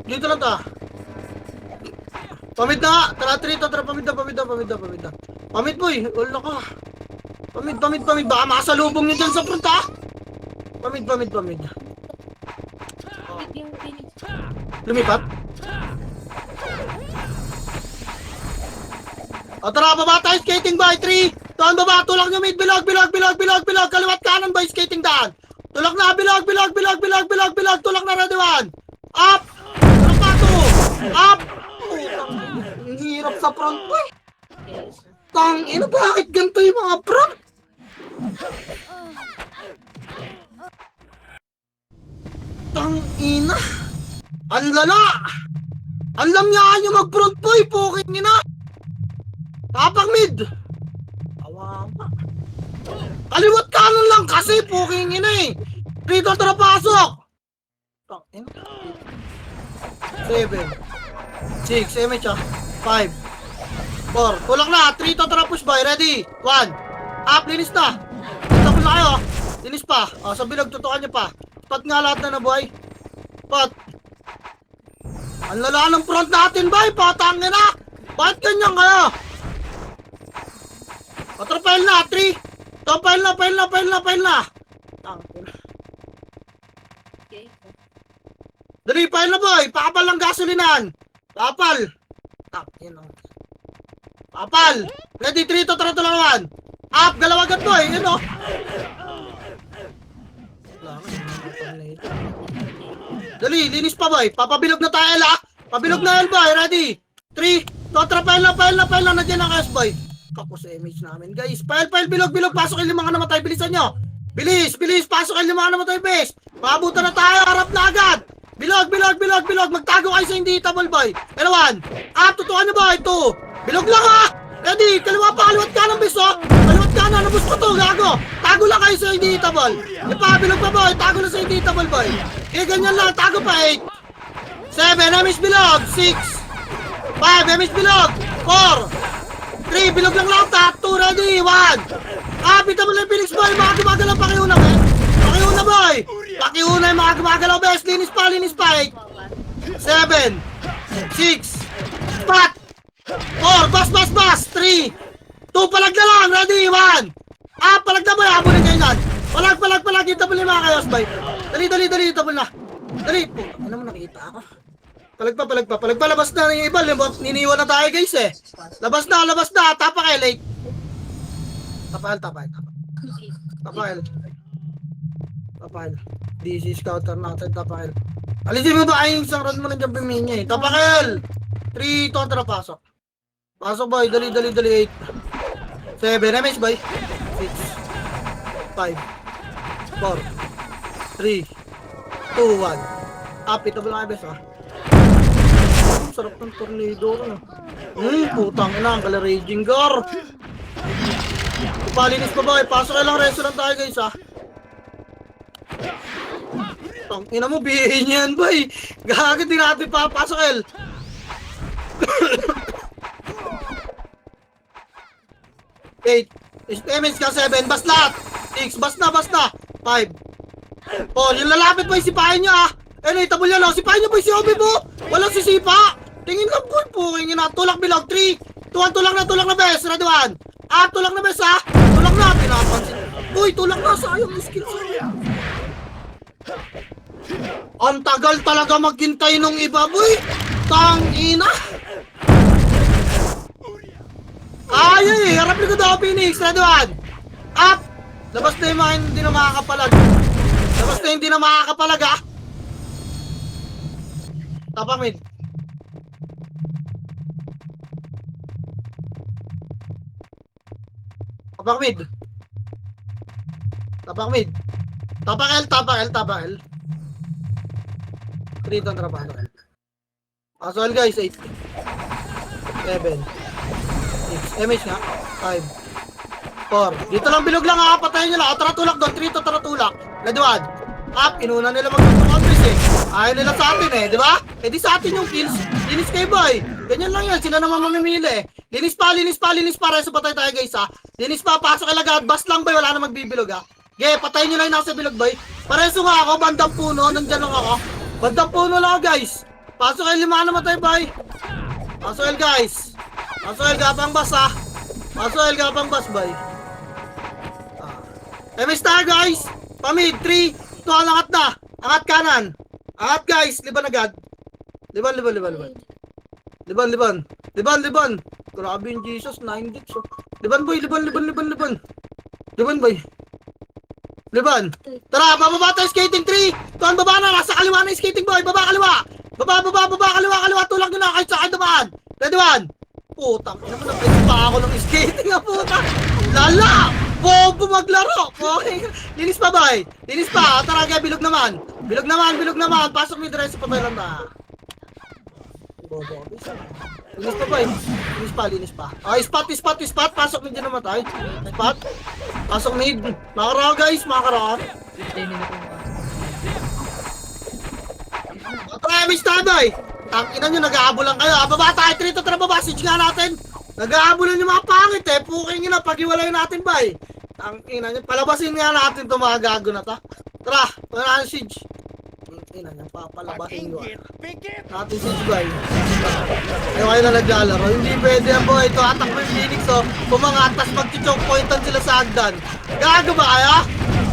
Dito lang ta. Pamid na nga. Tara 3 tara pamid na. Pamid boy, wala ka. Pamid. Baka makasalubong nyo dyan sa front ha. Pamid. Wait, yung Phoenix. Lumipat. O tara, baba tayo, skating by 3. Doon baba, tulak nyo mid, bilog, kaliwat kanan by skating daan. Tulak na, bilog, tulak na, ready 1. Up! Tulak na 2. Up! Ang hirap sa front boy. Tang ina, bakit ganito yung mga front? Tang ina. Ang lala. Alam niya nyo mag-front boy, puking ina. Tapang mid. Awawa. Kaliwat kanan lang kasi, puking ina eh. Dito tara pasok. 7 6 MH ah. 5 4 tulak na. 3 to tara push boy. Ready 1 up. Linis na. Tapos na kayo. Linis pa. Sa bilog tutukan nyo pa. Pat nga lahat na boy. Pat. Ang lala ng front natin boy. Patangin na. Bakit ganyan kayo? Patrapile na, 3. Pail na. Okay. Dali, pail na boy. Pakapal ng gasolinan. Pakapal. Pakapal. Ready, 3, tara tulungan. Up, galaw agad boy. Yun o. Dali, linis pa boy. Papabilog na tayo Ella. Pabilog na El boy. Ready. 3, pail na. Nandiyan ang S boy. Kapos sa image namin guys. Pail, bilog, pasok yung mga namatay. Bilisan nyo. Bilis, pasok yung mga namatay bes. Maabutan na tayo, harap na agad. Bilog. Magtago kayo sa hindi table boy. Pero 1. Tutukan nyo boy. 2. Bilog lang ha. Ready, kaliwa pa, kaliwat kanan bes oh. Kaliwat kanan, nabus ko to, gago. Tago lang kayo sa hindi table. Ipabilog pa boy, tago lang sa hindi table boy. Ganyan lang, tago pa 8. 7, MS bilog. 6. 5, MS bilog. 4. 3, bilog lang lahat. 2, ready, 1. Pita mo lang yung Phoenix boy. Mga gumagalaw, pakiuna boy. Pakiuna yung mga gumagalaw bes. Linis pa 8. 7 6 Spot. 4, bas! 3, 2, palag na lang! Ready, 1! Palag na boy! Habulin kayo yan! Palag! Yung double yung mga kayos, boy! Dali, double na! Dali! Ano mo nakita ako? Palag pa! Labas na yung iba! Niniwan na tayo guys eh! Labas na! Tapa kayo, late! Tapahal. DC scouter natin, tapahal. Alisin mo ba ay yung isang rod mo nandiyan piminya eh? Tapahal! 3, 2, tara, pasok. Pasok boy, dali, 8. 7, MS boy. 6, 5, 4, 3, 2, 1. Apit na ba lang bes ah? Sarap ng tornado ano? Putang ina, ang kala raging gar. Palinis pa boy, pasok kayo lang restaurant tayo guys ah. Tang ina mo, bihin yan boy. Gagawin din natin papasok el. 8, MS ka 7, bas lahat. 6, bas na. 5. Oh, yung lalapit boy, sipahin nyo ah. Itabol yan oh, sipahin nyo boy si Obi po. Walang sisipa. Tingin lang boy po, hingin na. Tulak bilog, 3, 2, 1, tulak na bes. Ready 1. Tulak na bes ah. Tulak na, pinapansin. Uy, tulak na, sayang yung skills. Ang tagal talaga maghintay nung iba boy. Tangina. Harap likod ako, Phoenix. Ready 1. Up! Labas na yung mga hindi na makakapalag. Ah. Tapak mid. Tapak L. 3 ton trabaho. Asol guys, 8. 7. 6. MH nga. 5. 4. Dito lang bilog lang ha. Patayin nyo lang. Tara tulak doon. 3 to tara tulak. Ladwad. Up. Inuna nila mag-countries eh. Ayaw nila sa atin eh. Di ba? Eh di sa atin yung kills. Linis kayo boy. Ganyan lang yan. Sila naman mamimili eh. Linis pa. Reso patay tayo guys ha. Linis pa. Pasok ilagad. Bas lang boy. Wala na magbibilog ha. Okay. Patayin nyo lang yung nasa bilog boy. Pareso nga ako. Bandang puno. Nandyan lang ako. Bandang puno lang guys. Pasok kayo 5 naman tayo boy. Pasok guys. Gapang bas ha. Gapang bas boy. MS tayo guys. Pamid 3, 2, angat na. Angat kanan. Angat guys, liban agad. Liban. Grabe yung Jesus, 9 dicks oh. Liban boy. Tara, bababa tayo skating 3. Tuan baba na, nasa kaliwa na yung skating boy. Baba kaliwa. Kaliwa. Tulak nyo na kahit sa akin naman. Ready 1. Putang, ina mo na pa ako ng skating ah, puta. Lala! Bobo maglaro! Okay. Linis pa boy. Tara kaya bilog naman. Pasok mo yung dress pa tayo lang na. Bobo. Linis pa. Spot. Pasok mo dyan naman tayo. Spot. Pasok mid. Makara guys. Try miss tayo boy. Tangina nyo, nag-aabol lang kayo. Baba tayo, 3 to tara baba. Siege nga natin. Nag-aabolan yung mga pangit eh. Puking ina, pag-iwalay natin ba eh. Tangina nyo, palabasin nga natin itong mga gago na ta. Tara, wala na siege. Tangina nyo, papalabasin nyo. Natin siege ba eh. Kayo na naglalaro. Hindi pwede yan boy. Ito, atak mo yung Phoenix oh. Kumangatas, mag-choke pointan sila sa hagdan. Gago ba kaya?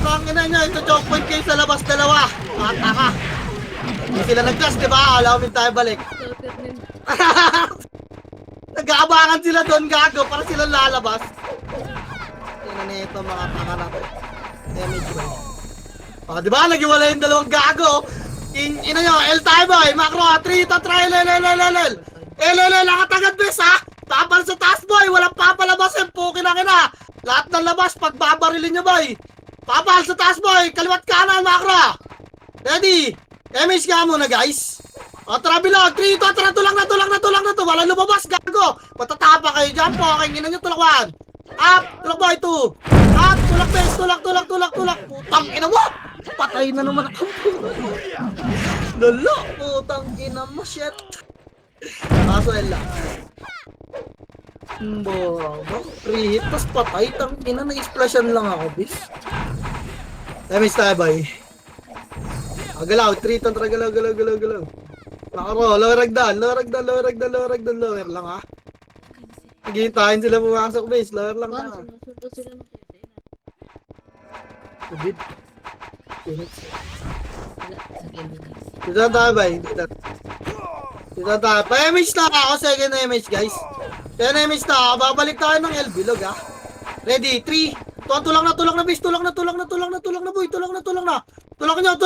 Tangina nyo, ito choke point kayo sa labas dalawa. Ataka. Hindi sila nag-class, diba? Alawin tayo balik. Nag-aabangan sila doon, gago, para sila lalabas. Tingnan nito mga taka natin. Damage boy. Diba? Nag-iwala yung dalawang gago. Ina nyo, L tayo boy. Macro, 3 to try, L. Nakatagad bes ha. Tapal sa taas boy. Walang papalabas yung pukin na kina. Lahat ng labas, pagbabarilin nyo boy. Papal sa taas boy. Kaliwat kanan, Macro. Ready? Damage nga muna guys. Tara bilog, 3, 2, tara, tulak na to. Walang lumabas, gago. Matatapa kayo dyan po. Ina nyo, tulak 1. Up, tulak boy, 2. Up, tulak bes, tulak. Putang ina mo. Patay na naman ako. Lalo, putang ina mo, shit. Kaso lang. Bobo, 3 hit, tas patay. Tang ina, na-splashan lang ako, bis. Damage tayo, boy. Galaw, 3 ton, galaw. Nakaro, lower ragdan, lower lang ha. Nagihintayin sila pumasok, base. Lower lang Ba, na. sinusunod sila ng kete. Tubig. Phoenix. Wala, sa game na. Dito na tayo, bay. Dito na tayo. Pa-image na ako. Second image, guys. Second image na ako. Babalik tayo ng L. Bilog, ha. Ready? 3. Tulak na, base. Tulak na, boy. Tulak na. Tulak nyo.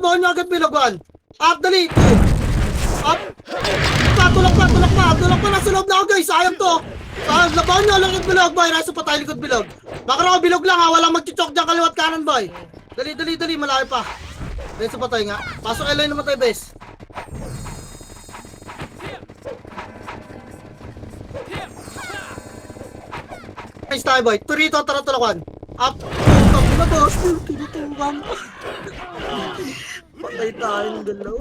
Bawa nyo agad, bilog, 1. Up, dali. 2. Up. Tulak pa. Nasa loob na ako, guys. Sayang to. Labahan nyo lang yung bilog, boy. Nasa pa tayo likod bilog. Makara ko bilog lang, ha. Walang magchichok dyan kaliwat kanan, boy. Dali. Malayo pa. Beso patay nga. Pasok Eloy naman tayo, bes. Nice tayo, boy. Turito, tara tulakan. Up. Up na, boss. Tinutukan. Patay tayo ng dalaw.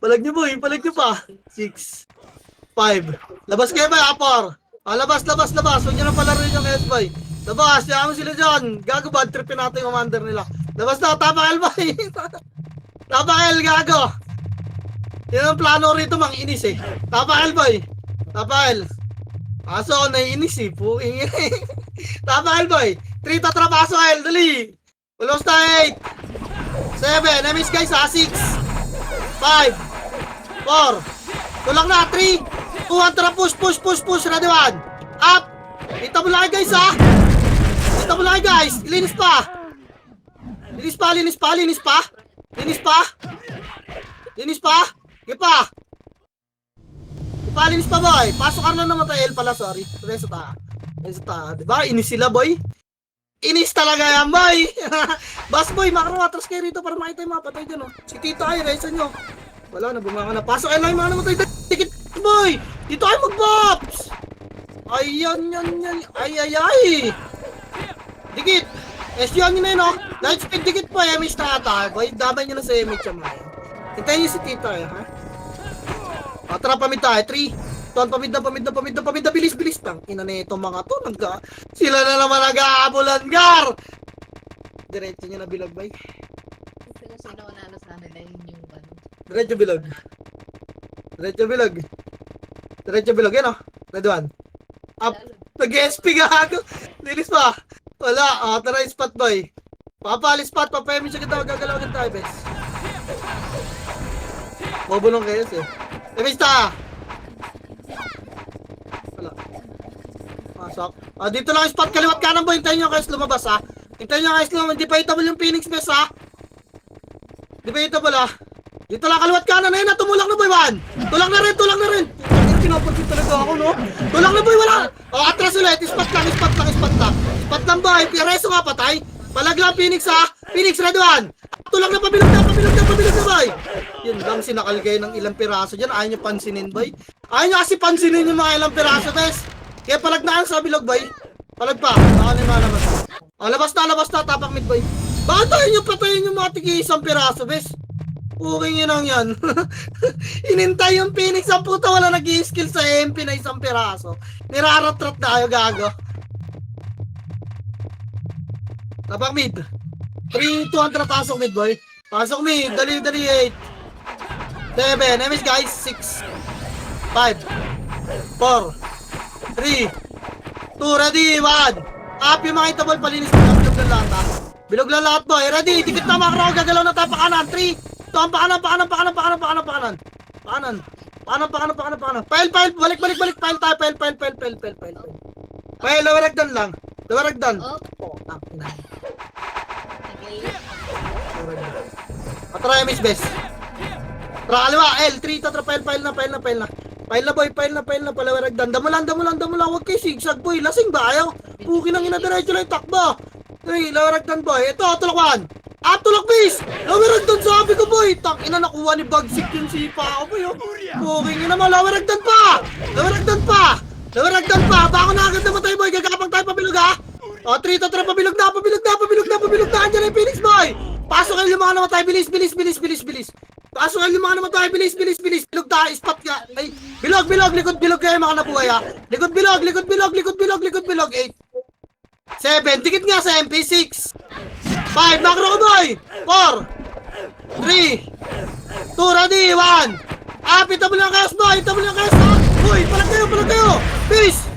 Palag nyo, boy. Palag nyo pa. 6. 5. Labas kayo, boy. 4. Labas. Huwag nyo na pala rin yung S-boy. Labas. Yaman sila dyan. Gago, bad tripin natin yung commander nila. Labas na, tapakal ba? Tapakal, gago. Yan ang plano rito, mang inis eh. Tapakal boy. Tapakal. Aso, naiinis eh. Puking yan eh. Tapakal boy. 3 tatrapaso, El. Dali. Ulos na 8. 7. Emis guys ha. 6. 5. 4. Tulang na. 3. 2. Tara push. Ready 1. Up. Kita mo lang guys ha. Linis pa. Linis pa. Linis pa, boy. Pasok ka na naman tayo, pala, sorry. Reso ta. Diba? Inis sila, boy. Inis talaga yan, boy. Bas, boy, makarawatras kayo rito para makita yung mga patay dyan, oh. Si Tito ay, reso nyo. Wala na, bumanga na. Pasok kayo lang yung mga namatay. Dikit, boy. Dito ay mag-bops. Ayan. Ay. Dikit. SDO nyo na yun, oh. Light speed dikit po, MH na ata. Boy, damay nyo na sa MH yung mga. Hintayin nyo si Tito, ha? Tara, pamid tayo. 3. Tuan, pamid na. Bilis. Tang, ina na itong mga to. Sila na naman nag-aabulan, gar! Diretso nyo na bilog, bay. Sino manalo sa nila yun yung ano. Diretso bilog, yan, oh. Red 1. Up. Nag-SP gago. Lilis pa. Wala, tara yung spot, boy. Papalis spot, papayami siya kita, magagalaw agad tayo, bes. Mabulong kayo, eh. Basta! Wala. Pasok. Dito lang yung spot, kaliwat kanan, boy. Hintayin nyo guys lumabas, ha. Hindi pa hitable yung Phoenix, bes, ha. Hindi pa hitable, ha. Dito lang kaliwat kanan, ayun na, tumulak na, boy, 1. Tulak na rin. Pinapansin talaga ako, no? Tulak na, boy, wala. Atras ulit, spot lang. Spot lang, boy. Pireso nga, patay. Palag lang, Phoenix, ha. Phoenix, red 1. Tulak na, pabilog na, boy. Yun lang, sinakal kayo ng ilang piraso dyan. Ayaw nyo pansinin, boy. Ayaw nyo kasi pansinin yung mga ilang piraso, bes. Kaya palag na sa bilog, boy. Palag pa. Baka naman naman. Labas na, tapak mid, boy. Bakit ayaw nyo patayin yung mga tigi-isang piraso, bes? Okay nyo lang yan. Inintay yung Phoenix ang puta, wala nag-i-skill sa MP na isang piraso. Nirarat-rat na kayo, gago. Tapak mid. 3, 200 pasok mid, boy. Pasok mid. Dali, 8. 7. Emis, guys. 6. 5. 4. 3. 2. Ready. 1. Up yung mga itabol. Palinis ko. Bilog lang lahat, ha. Bilog lang lahat, boy. Ready. Dikit na makro. Gagalaw na tayo. Pakanan. 3. 2. Pakanan. Pile. Balik. Pile tayo. Pile. Lawaragdan lang. Opo. Try miss best. Tara kaliwa, L3 tatra pile na. Pile na boy, palawaragdan. Damo lang. Huwag kayo sigsag boy. Lasing ba ayaw? Puki nang ina diretso lang takbo. Hey, lawaragdan boy. Ito, tulakwan. Tulak bis. Lawaragdan sabi ko boy. Tak ina nakuha ni Bagsik yung sipa ako boy. Puki nang naman lawaragdan pa. Bako na agad namatay boy. Gagapang tayo pabilog, ha. 3 tatra pabilog na. Andiyan yung Phoenix boy. Pasok kayo yung mga namatay, bilis. Pasok kayo yung mga namatay, bilis. Bilog tayo, spot ka. Ay, bilog, likod bilog kayo mga nabuhay, ha. Likod bilog. 8. 7, dikit nga sa MP. 6. 5, macro ko boy. 4. 3. 2, ready, 1. Itable lang kayo, boy. Uy, palag kayo! Peace!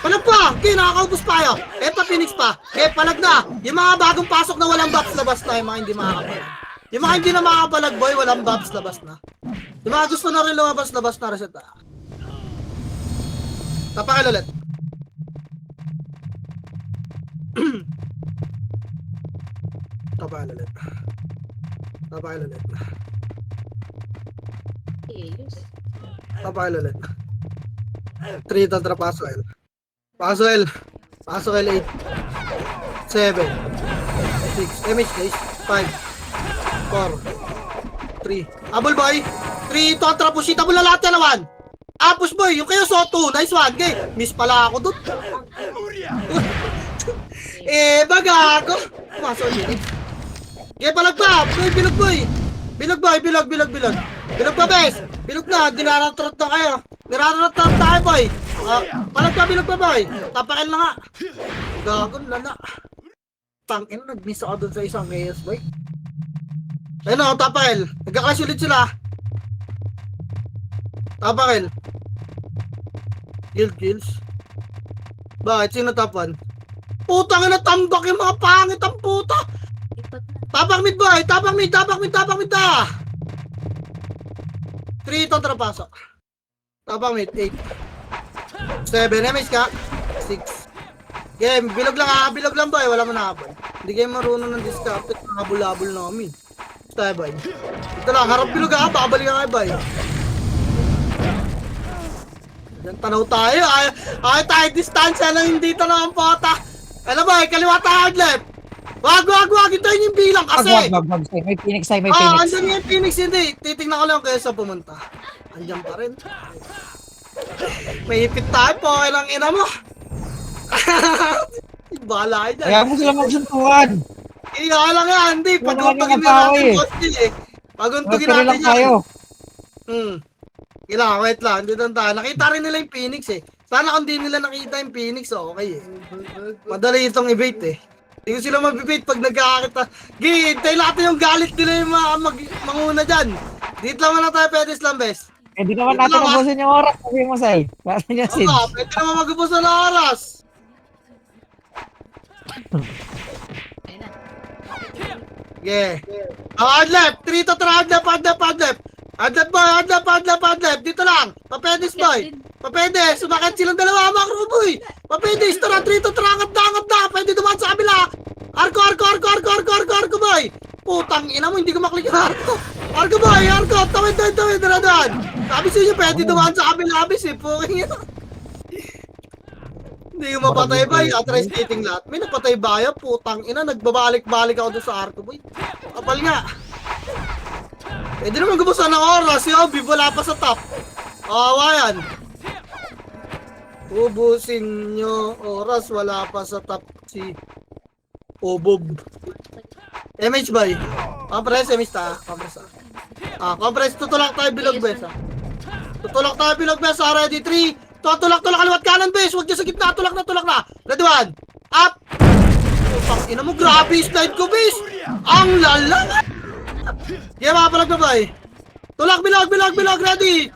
Palag pa! Okay, nakakaubos pa kayo. Eto, Phoenix pa. Okay, palag na. Yung mga bagong pasok na walang buffs, labas na. Yung mga hindi makakapalag. Yung mga hindi na makakapalag, boy, walang buffs, labas na. Yung mga gusto na rin lumabas, labas na. Reset na. Tapakil ulit. Tapakil ulit. Tapakil ulit. Ayos. Tapakil ulit. 3 tantra Paswell. Paswell. Paswell 8. 7. 6. MH guys. 5. 4. 3. Abol boy. 3 tantra push. Tabol na lahat yan naman. Push boy. Yung kayo so 2. Nice one. Okay. Miss pala ako dun. Baga ako. Paswell 8. Okay, palag pa. Boy, bilog boy. Bilog boy. Bilog. Bilog pa bes. Bilog na. Dinaratrot na kayo. Dinaratrot na tayo boy. Palag pa, bilog pa boy. Tapakil na nga. Gagon na na. Tangin, nag-miss ako dun sa isang AS boy. Ayun o, tapakil. Nagka-clash ulit sila. Tapakil. Guild kills. Bakit? Sino top 1? Putang ina, tambak yung mga pangit ang puta. Ipat na. Tapak mid boy! Tapak mid ta! 3 ito trapasok. Tapak mid, 8. 7, MH ka? 6. Game, bilog lang boy, wala mo nakapal. Hindi kayo marunong ng discard, nakabulabol na kami. Tayo boy. Ito lang, harap bilog ha, babalik ka kayo boy. Yan, tanaw tayo, ay tayo distansya lang, hindi tanaw ang pota. Ano boy, kaliwa tayo left. Wag, hintayin yung bilang kasi. Wag. May Phoenix tayo, may Phoenix. Andyan yung Phoenix, hindi. Titignan ko lang kayo sa pumunta. Andyan pa rin. May ipit tayo po, kailang ina mo. Bahala kayo dyan. Kaya mo sila magsuntukan. Iya lang yan, hindi. Wala Paguntugin nga na tao natin, eh. boss eh. Paguntugin Pero natin lang yan. tayo. Kailangan, wait lang. Dito tayo. Nakita rin nila yung Phoenix eh. Sana kung di nila nakita yung Phoenix, okay eh. Madali itong evade eh. Hindi ko sila mabibate pag nagkakakita. Hintay natin yung galit nila yung manguna dyan. Dito lang na tayo pwede slam best. Hindi naman natin ubusin yung oras. Sabi mo, Sai. Paano niya, Sid? Pwede naman mag-ubos na ng oras. Ayun na. Yeah. Hard left. 3 to 3. Hard left. Hard left. Dito lang. Papedis boy. Papedis. Sumakit silang dalawa. Makro boy. Papedis. Tara 3 to 3. Angat na. Pwede dumaan sa kabila. Arko boy. Putang ina mo. Hindi ko maklik yung arko. Arko boy. Tawid. Daradaan. Sabi sa inyo. Pwede dumaan sa kabila. Abis eh. Puking ina. Hindi ko mapatay ba? Atry skating lahat. May napatay ba yun? Putang ina. Nagbabalik-balik ako doon sa arko boy. Kapal nga. Pwede naman gubusan ng oras. Yung Obi wala pa sa top. Awa yan. Ubusin nyo oras. Wala pa sa top si Obob. MH boy. Compress, MH ta. Compress compress. Tutulak tayo bilog bes. Tutulak tayo bilog bes. Ready 3. Tulak kaliwat kanan bes. Huwag dyan sa gitna. Tulak na. Ready 1. Up. Putang ina mo. Grabe slide ko bes. Ang lala. Yeah, mga palag na boy. Tulak, bilog, ready.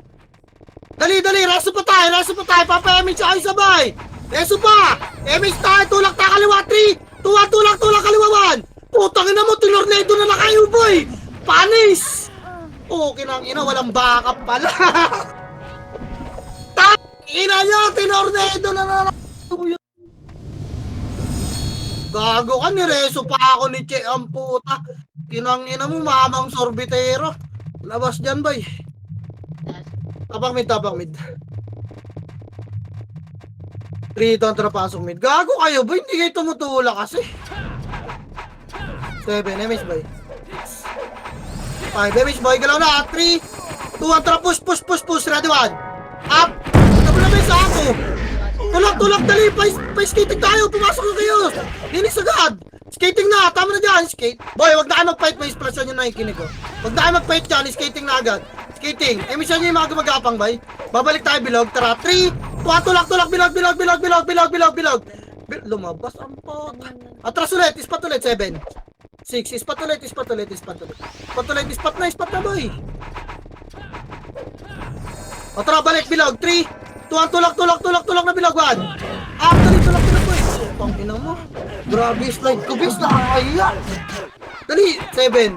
Dali, reso pa tayo. Papa-MH ay sabay. Reso pa. MH tayo, tulak tayo kaliwa 3. Tulak kaliwa 1. Putang ina mo, tinornado na kayo boy. Panis. Kinang ina, walang backup pala. Ina nyo, tinornado na gago ka, nireso pa ako ni Che, ang puta. Kinang ina mo, mamang sorbitero. Labas dyan, boy. Tapak mid. 3 ito, pasok mid. Gago kayo, boy. Hindi kayo tumutula kasi. 7, MH, boy. 5, MH, boy. Galaw na. 3, 2, 1, push. Ready 1. Up. Tapos na sa ako. Tulak, dali. Pa-skating tayo. Pumasok na kayo. Linis agad. Skating na, tama na dyan, skate. Boy, wag na kayo mag-fight, may expression yung nakikinig ko. Wag na kayo mag-fight dyan, skating na agad. Skating, emisyon nyo yung mga gumagapang, boy. Babalik tayo, bilog, tara, 3, 2, tulak, bilog. Lumabas ang pot. Atras ulit, ispat ulit, 7. 6, ispat ulit. Ispat na, boy. O tara, balik, bilog, 3, Tulak na bilagwan. Actually, tulak boy. Pang ina mo. Grabe, slide ko, bis. Nakakaya. Dali, 7,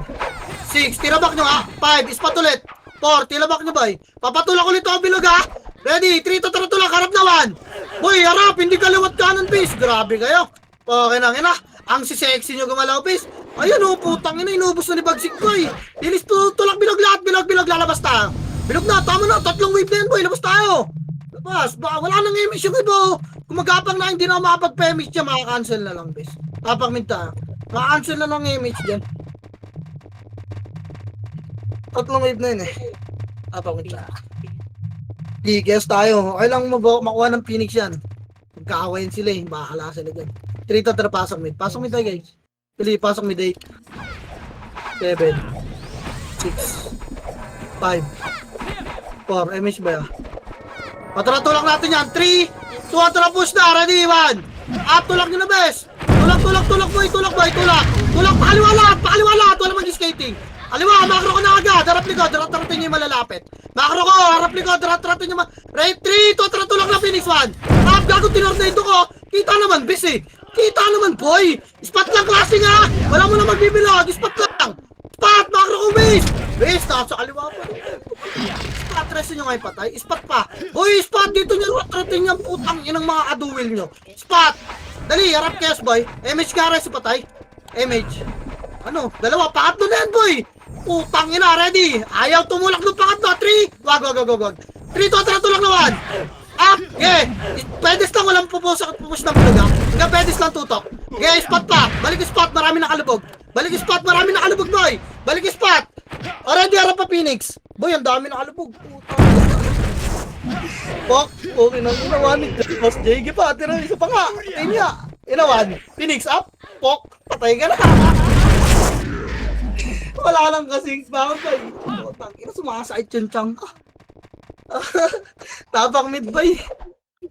6, tirabak nyo ha. 5, ispat ulit. 4, tirabak nyo boy. Papatulak ulit ako bilog ha. Ready, 3, tulak, harap na 1. Boy, harap, hindi kaliwat kanan, bis. Grabe kayo. Okay na, ina. Ang sisexy nyo gumalaw, bis. Ayun o, putang ina, inubos na ni Bagsik boy. Ilis tulak bilog lahat, bilog, lalabas tayo. Bilog na, tama na, 3 wave na yan boy, labas tayo. Labas, wala nang emis yung ibo. Kung magkapang na hindi na makapag-premise siya, makakancel na lang, bis. Tapang mid tayo. Maka-cancel na lang image dyan. 3 wave na yun eh. Tapang mid tayo. Gigas tayo. Okay lang makuha ng Phoenix yan. Magkakawain sila eh, bahala sila dyan. 3 tatra, pasok mid. Pasok mid tayo guys. Dali, pasok mid 8. 7. 6. 5. 4. Image ba yun? Patulak natin yan. 3, 2, atara push na. Ready, 1. Up, tulak nyo na, bes. Tulak boy. Tulak, pakaliwa lahat. Wala mag-skating. Aliwa, makro ko na agad. Harap likod, darating nyo yung malalapit. Makro ko, harap likod, darating nyo right, 3, 2, atara, tulak na, Phoenix 1. Up, gago, tinornado ko. Kita naman, bes eh. Kita naman, boy. Spot lang klase nga. Wala mo na magbibilog. Spot lang. Spot, makro ko, bes. Bes, nasa kaliwa pa. Spot, resin nyo ngayon patay. Spot pa. Boy, spot dito nyo. Atrating yung putang inang mga kaduwil nyo. Spot. Dali, harap chaos, boy. Image ka, resin patay. Image. Ano? Dalawa, pangatlo na yan, boy. Putang ina, ready. Ayaw tumulak ng pangatlo. 3. Wag. 3, 2, tulak na 1. Up! Okay! Pedis lang, walang pupush ng pulaga. Hanggang pedis lang tutok. Okay, spot pa. Balik spot, marami nakalubog. Boy. Balik spot. Already, harap pa Phoenix. Boy, ang dami nakalubog. Pok, okay nang inawan. Boss JG pa, tira isa pa nga. Patay niya. Inawan. Phoenix up. Pok, patay ka na. Wala lang kasing spam boy. Putang ina, sumasakit yung chunk ka. Tapang mid boy.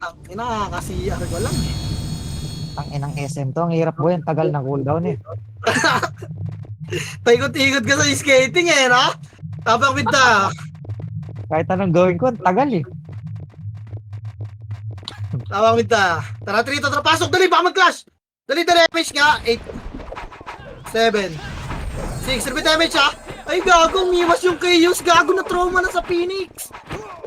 Ang ina, kasiyar ko lang eh. Ang inang SM to, ang hirap boy, ang tagal ng cooldown eh. Paikot-ikot ka sa skating eh, no? Tapang mid ta. Kahit anong gawin ko, ang tagal eh. Tapang mid ta. Tara, 3, tara, pasok. Dali, baka mag-clash. Dali, damage nga. 8, 7, 6, repeat damage ha. Ay, gago, miwas yung Chaos. Gago na trauma na sa Phoenix.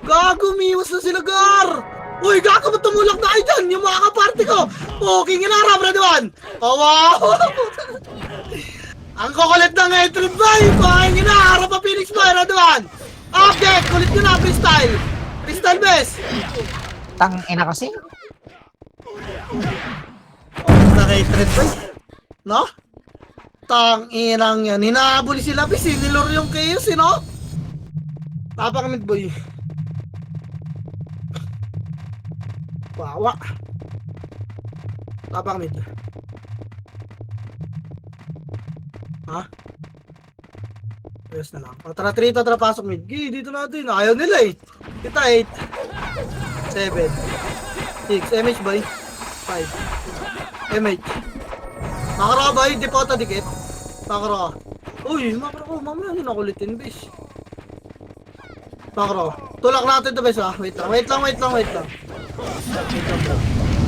Gago, miwas na sila, Gar. Uy, gago, ba't tumulak na kayo dyan? Yung mga kaparty ko. Poking inarap, Red One. Oh, wow. Ang kukulit ng entry boy. Poking inarap pa Phoenix boy, Red One. Okay, kulit nyo na, freestyle. Freestyle best. Tang ina kasi. Naka-thread boy. No? Tang inang yan. Hinahabol sila, bis. Nilor yung Chaos, no? Tapang mid boy. Bawa. Tapang mid. Ha? Yes na lang. Tara 3, tara pasok mid. Dito natin. Ayaw nila eh. Kita 8. 7. 6. MH boy. 5. MH. Makara boy. Di pa ito dikit. Makara. Uy, makara ko. Mamaya yun nakulitin bis. Makara. Tulak natin ito bis ha. Wait lang.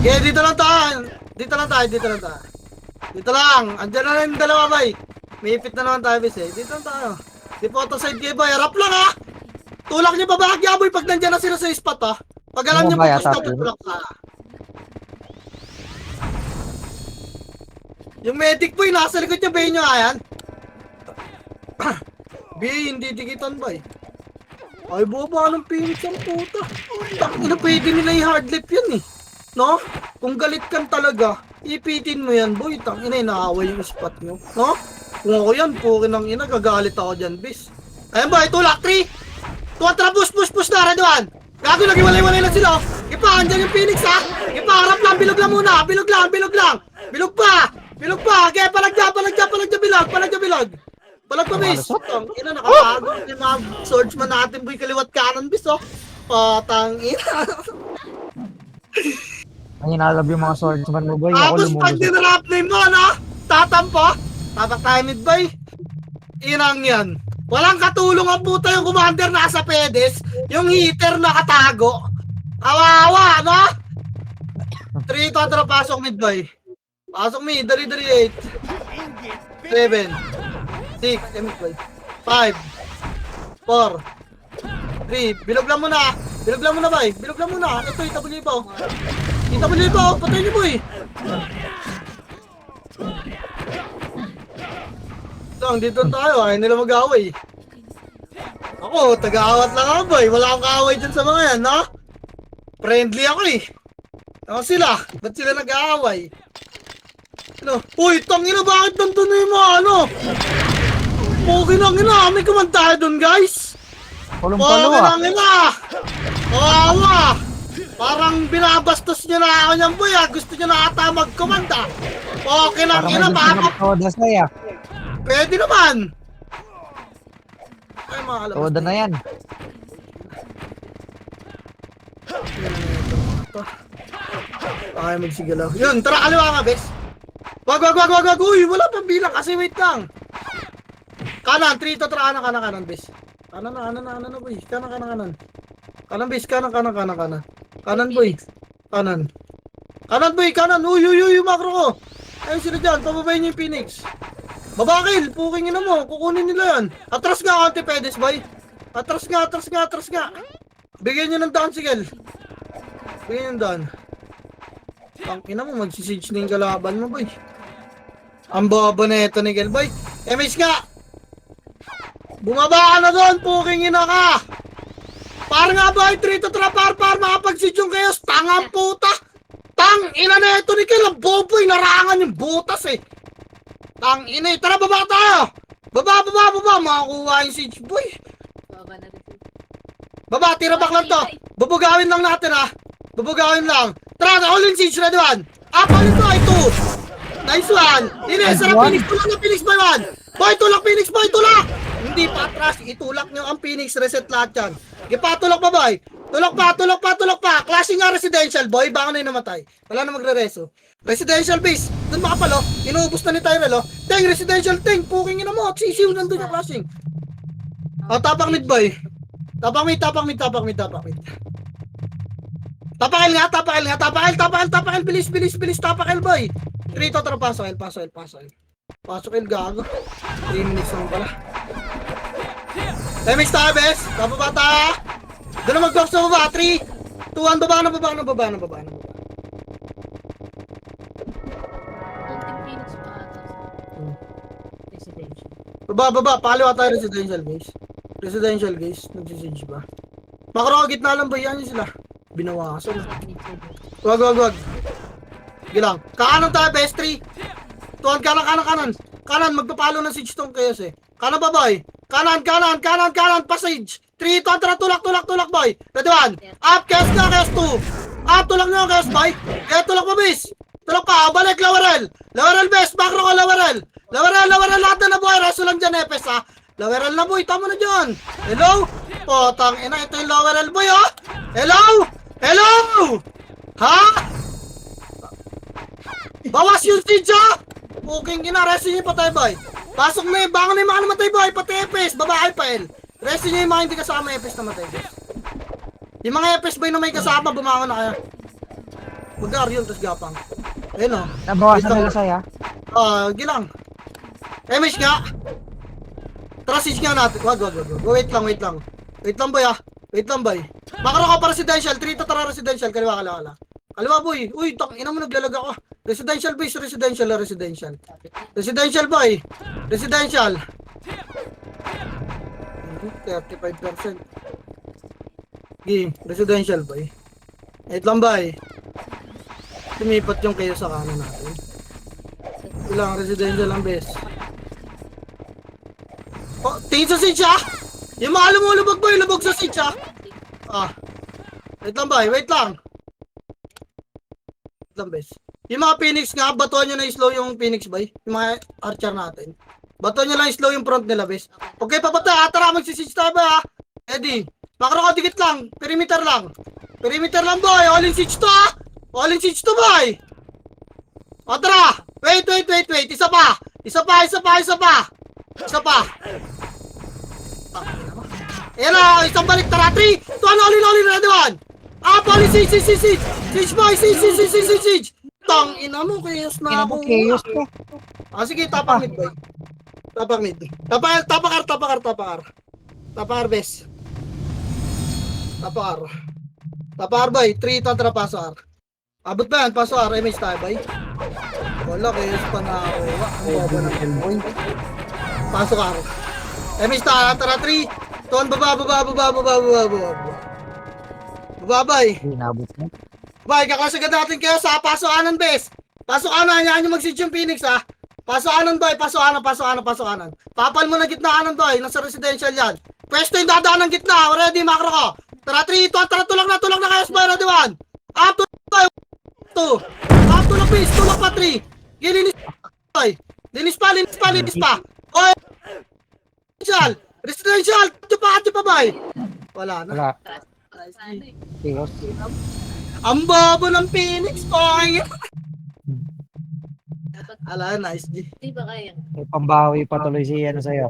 Okay, dito lang tayo. Dito lang. Andiyan na yung dalawa, bay. May ipit na naman tayo, bis eh. Dito lang tayo. Di po ito side kayo, bay. Harap lang, ha. Tulak niyo babahagya, boy. Pag nandiyan na sila sa spot, ha. Pag alam niyo pa, tulak ka. Yung medic, boy. Nasa likod niya, bay nyo, ayan. Bay, hindi dikitan, bay. Ay, boba ng Phoenix ang puta. Takina, pwede nila i-hard lip yun eh. No? Kung galit kang talaga, ipitin mo yan, boy. Tangina, inaaway yung spot nyo. No? Kung ako yan, pukin ng ina, gagalit ako dyan, bis. Ayan boy, tulak, 3. Tuwatra, push na, Red One. Gago, nag-iwalay-walay lang sila. Ipa, andyan yung Phoenix, ha? Ipa, harap lang, bilog lang muna. Bilog pa. Kaya bilog. Palag pa, bis. Ina, nakatago. Yung mga swordsman natin, boy, kaliwat kanan, bis, oh. Patang ina. Ang inalab yung mga swordsman mo boy. Ako Tapos pag lumulus. dinrap name mo, no? Tatampo. Tapak tayo mid, boy. Inang yan. Walang katulong ang puta yung commander nasa pedes. Yung heater nakatago. Awawa, no? 3, Tatra, pasok mid, boy. Pasok mid, dali, 8. 7. 6, mid, boy. 5. 4. 3, bilog lang muna. Bilog lang muna, boy. Bilog lang muna. Ito, itabulibaw. Itabulibaw, patay niyo, boy. Ito, dito tayo, ayaw nila mag-away. Ako, taga-awat lang ako, boy. Wala akong kaaway dyan sa mga yan, no? Friendly ako eh. Ako sila. Ba't sila nag-aaway? Ano? Uy, tangina, bakit nandun na yung mga ano? Pogi na ngina. May kumanta doon, guys. Pulong-pulo Pogi ah. na ngina. Kawawa. Parang binabastos niya na ako niyan, boy. Gusto niya na ata magkumanta. Pogi na Parang ngina. may Baka gusto na saya. pwede naman. Ay, mga kalabas. Toda na yan. Ay, magsigalaw. Yun, tara, kaliwa nga, bes. Wag. Uy, wala pang bilang kasi wait lang. Kanan, 3 to tara, kanan, bes. Kanan na, boy. Kanan. Kanan, bes, kanan. Kanan, boy. Kanan, boy, kanan. Uy, makro ko. Ayun sila dyan, pababayin niyo yung Phoenix. Babakil, puking ina mo, kukunin nila yan. Atras nga, anti-pedes, boy. Atras nga. Bigyan niyo ng daan, Sigel. Bigyan niyo ng daan. Ang ina mo, magsisage na yung kalaban mo, boy. Ang bobo na ito ni Gel, boy. MS nga! Bumaba ka na doon, puking ina ka! Par nga, boy, 3 to trapar, makapag-siege yung chaos. Tangang puta! Tang ina na ito ni Gel, ang bobo, inarangan yung butas eh. Tang ina, tara, baba tayo! Baba, makakuha yung siege, boy. Baba na rin. Baba, tira back lang to. Bubugawin lang natin, ha. Bubugawin lang. Tara, all in siege, ready one. Up, all in to, ay 2. Nice one. Ines, sarap Phoenix. Tulak na Phoenix, boy, one. Boy, tulak Phoenix, boy, tulak. Hindi pa atras. Itulak nyo ang Phoenix. Reset lahat yan. Tulak pa, boy. Tulak pa. Clashing nga residential, boy. Baka na yung namatay. Wala na magre-reso. Residential base. Doon makapalo. Inuubos na ni Tyrell, oh. Teng, residential, teng. Puking ina mo. Sisiw, nandun yung clashing. Oh, tapak mid, boy. Tapak mid. Tapakil nga. Bilis, tapakil, boy. 3 to tara, pasok el, gago. 3 minutes lang pala. Temix tayo, bes. Bababa tayo. Doon na mag-box sa baba. 3, 2, 1, baba na. Kunting Phoenix pa ata. Residential. Baba. Pakaliwa tayo residential base. Nagsisage ba? Makro, gitna lang ba? Yan yun sila. Binawasan. Wag. Gilang. Kakanan tayo, best 3. Tuwan, kanan. Magpapalo ng siege tong chaos eh. Kanan ba, boy? Kanan. Passage. 3, tulak, boy. Ready 1. Up, chaos 2. Up, tulak nyo, chaos, boy. Kaya tulak pa, bis. Tulak pa, balik, Laurel, best. Macro ko, Laurel, lahat na boy. Reso lang dyan, Epes, ha. Laurel na, boy. Tama na dyan. Hello? Potang ina, ito yung Laurel, boy, oh. Hello? Ha? Bawas yung siege, ha? Puking ina, resin niyo pa tayo, boy. Pasok na bangon na yung mga namatay, boy. Pati Epes, babae pa, El. Resin niyo yung mga hindi kasama Epes na matay, boys. Yung mga Epes, boy, na may kasama, bumangon na kaya. Mag-ar yun, tapos gapang. Ayun, oh. Nabawasan nila saya. Gilang. MS nga. Tara, siege nga natin. Wag. Wait lang, boy, ah. Boy. Makaro ka pa residential. 3 to tara residential. Kaliwa, boy. Uy, ina mo, naglalag ako. Residential base, residential. Residential, boy. Residential. 35%. Game, residential, boy. Wait lang, boy. Tumipat yung kayo sa kanan natin. Ilang residential lang, base. Oh, tingin sa siege, ah! Yung mga lumulubog, boy. Lubog sa siege, ah. Wait lang. Bes. Yung mga Phoenix nga, batuan nyo na slow yung Phoenix, boy. Yung mga archer natin. Batuan nyo lang slow yung front nila, bes. Okay, papata. Tara, magsisige tayo, boy, ha. Eddie. Makro ko, dikit lang. Perimeter lang, boy. All in siege to, ha. All in siege to, boy. O, tara. Wait. Isa pa. Ayan na, isang balik. Tara, 3, 2, 1, all in, ready 1. Policy, siege boy, siege. Tang ina mo, chaos na ako. Chaos to. Sige, tapang mid boy. Tapang mid. Tapakar, bes. Tapakar boy, 3 tantra paso ar. Abot ba yan? Paso ar, MH tayo boy. Wala, chaos pa na ako. Ang baba ng boy. Pasok ar. MH tayo, tara 3. Tuan, baba. Baba boy. Inabot mo. Bay, kakasagad natin kayo sa pasokanan, bes. Pasokanan, hayaan nyo mag-siege yung Phoenix, ha. Pasokanan, boy, pasokanan. Papal mo na gitnaanan, boy. Nasa residential yan. Pwesto yung dadaan ng gitna. Ready, macro ko. Tara, 3, 2, tara, tulak na kayo, boy. Ready, 1. Up, 2. Up, tulak, please. Tulak pa, 3. Gilinis, boy. Linis pa. Boy, residential. Atyo pa, boy. Wala na. Wala. Chaos. Ang bobo ng Phoenix, boy. Ala, nice, G. Di ba kaya? May pambawi pa tuloy si ano sa'yo.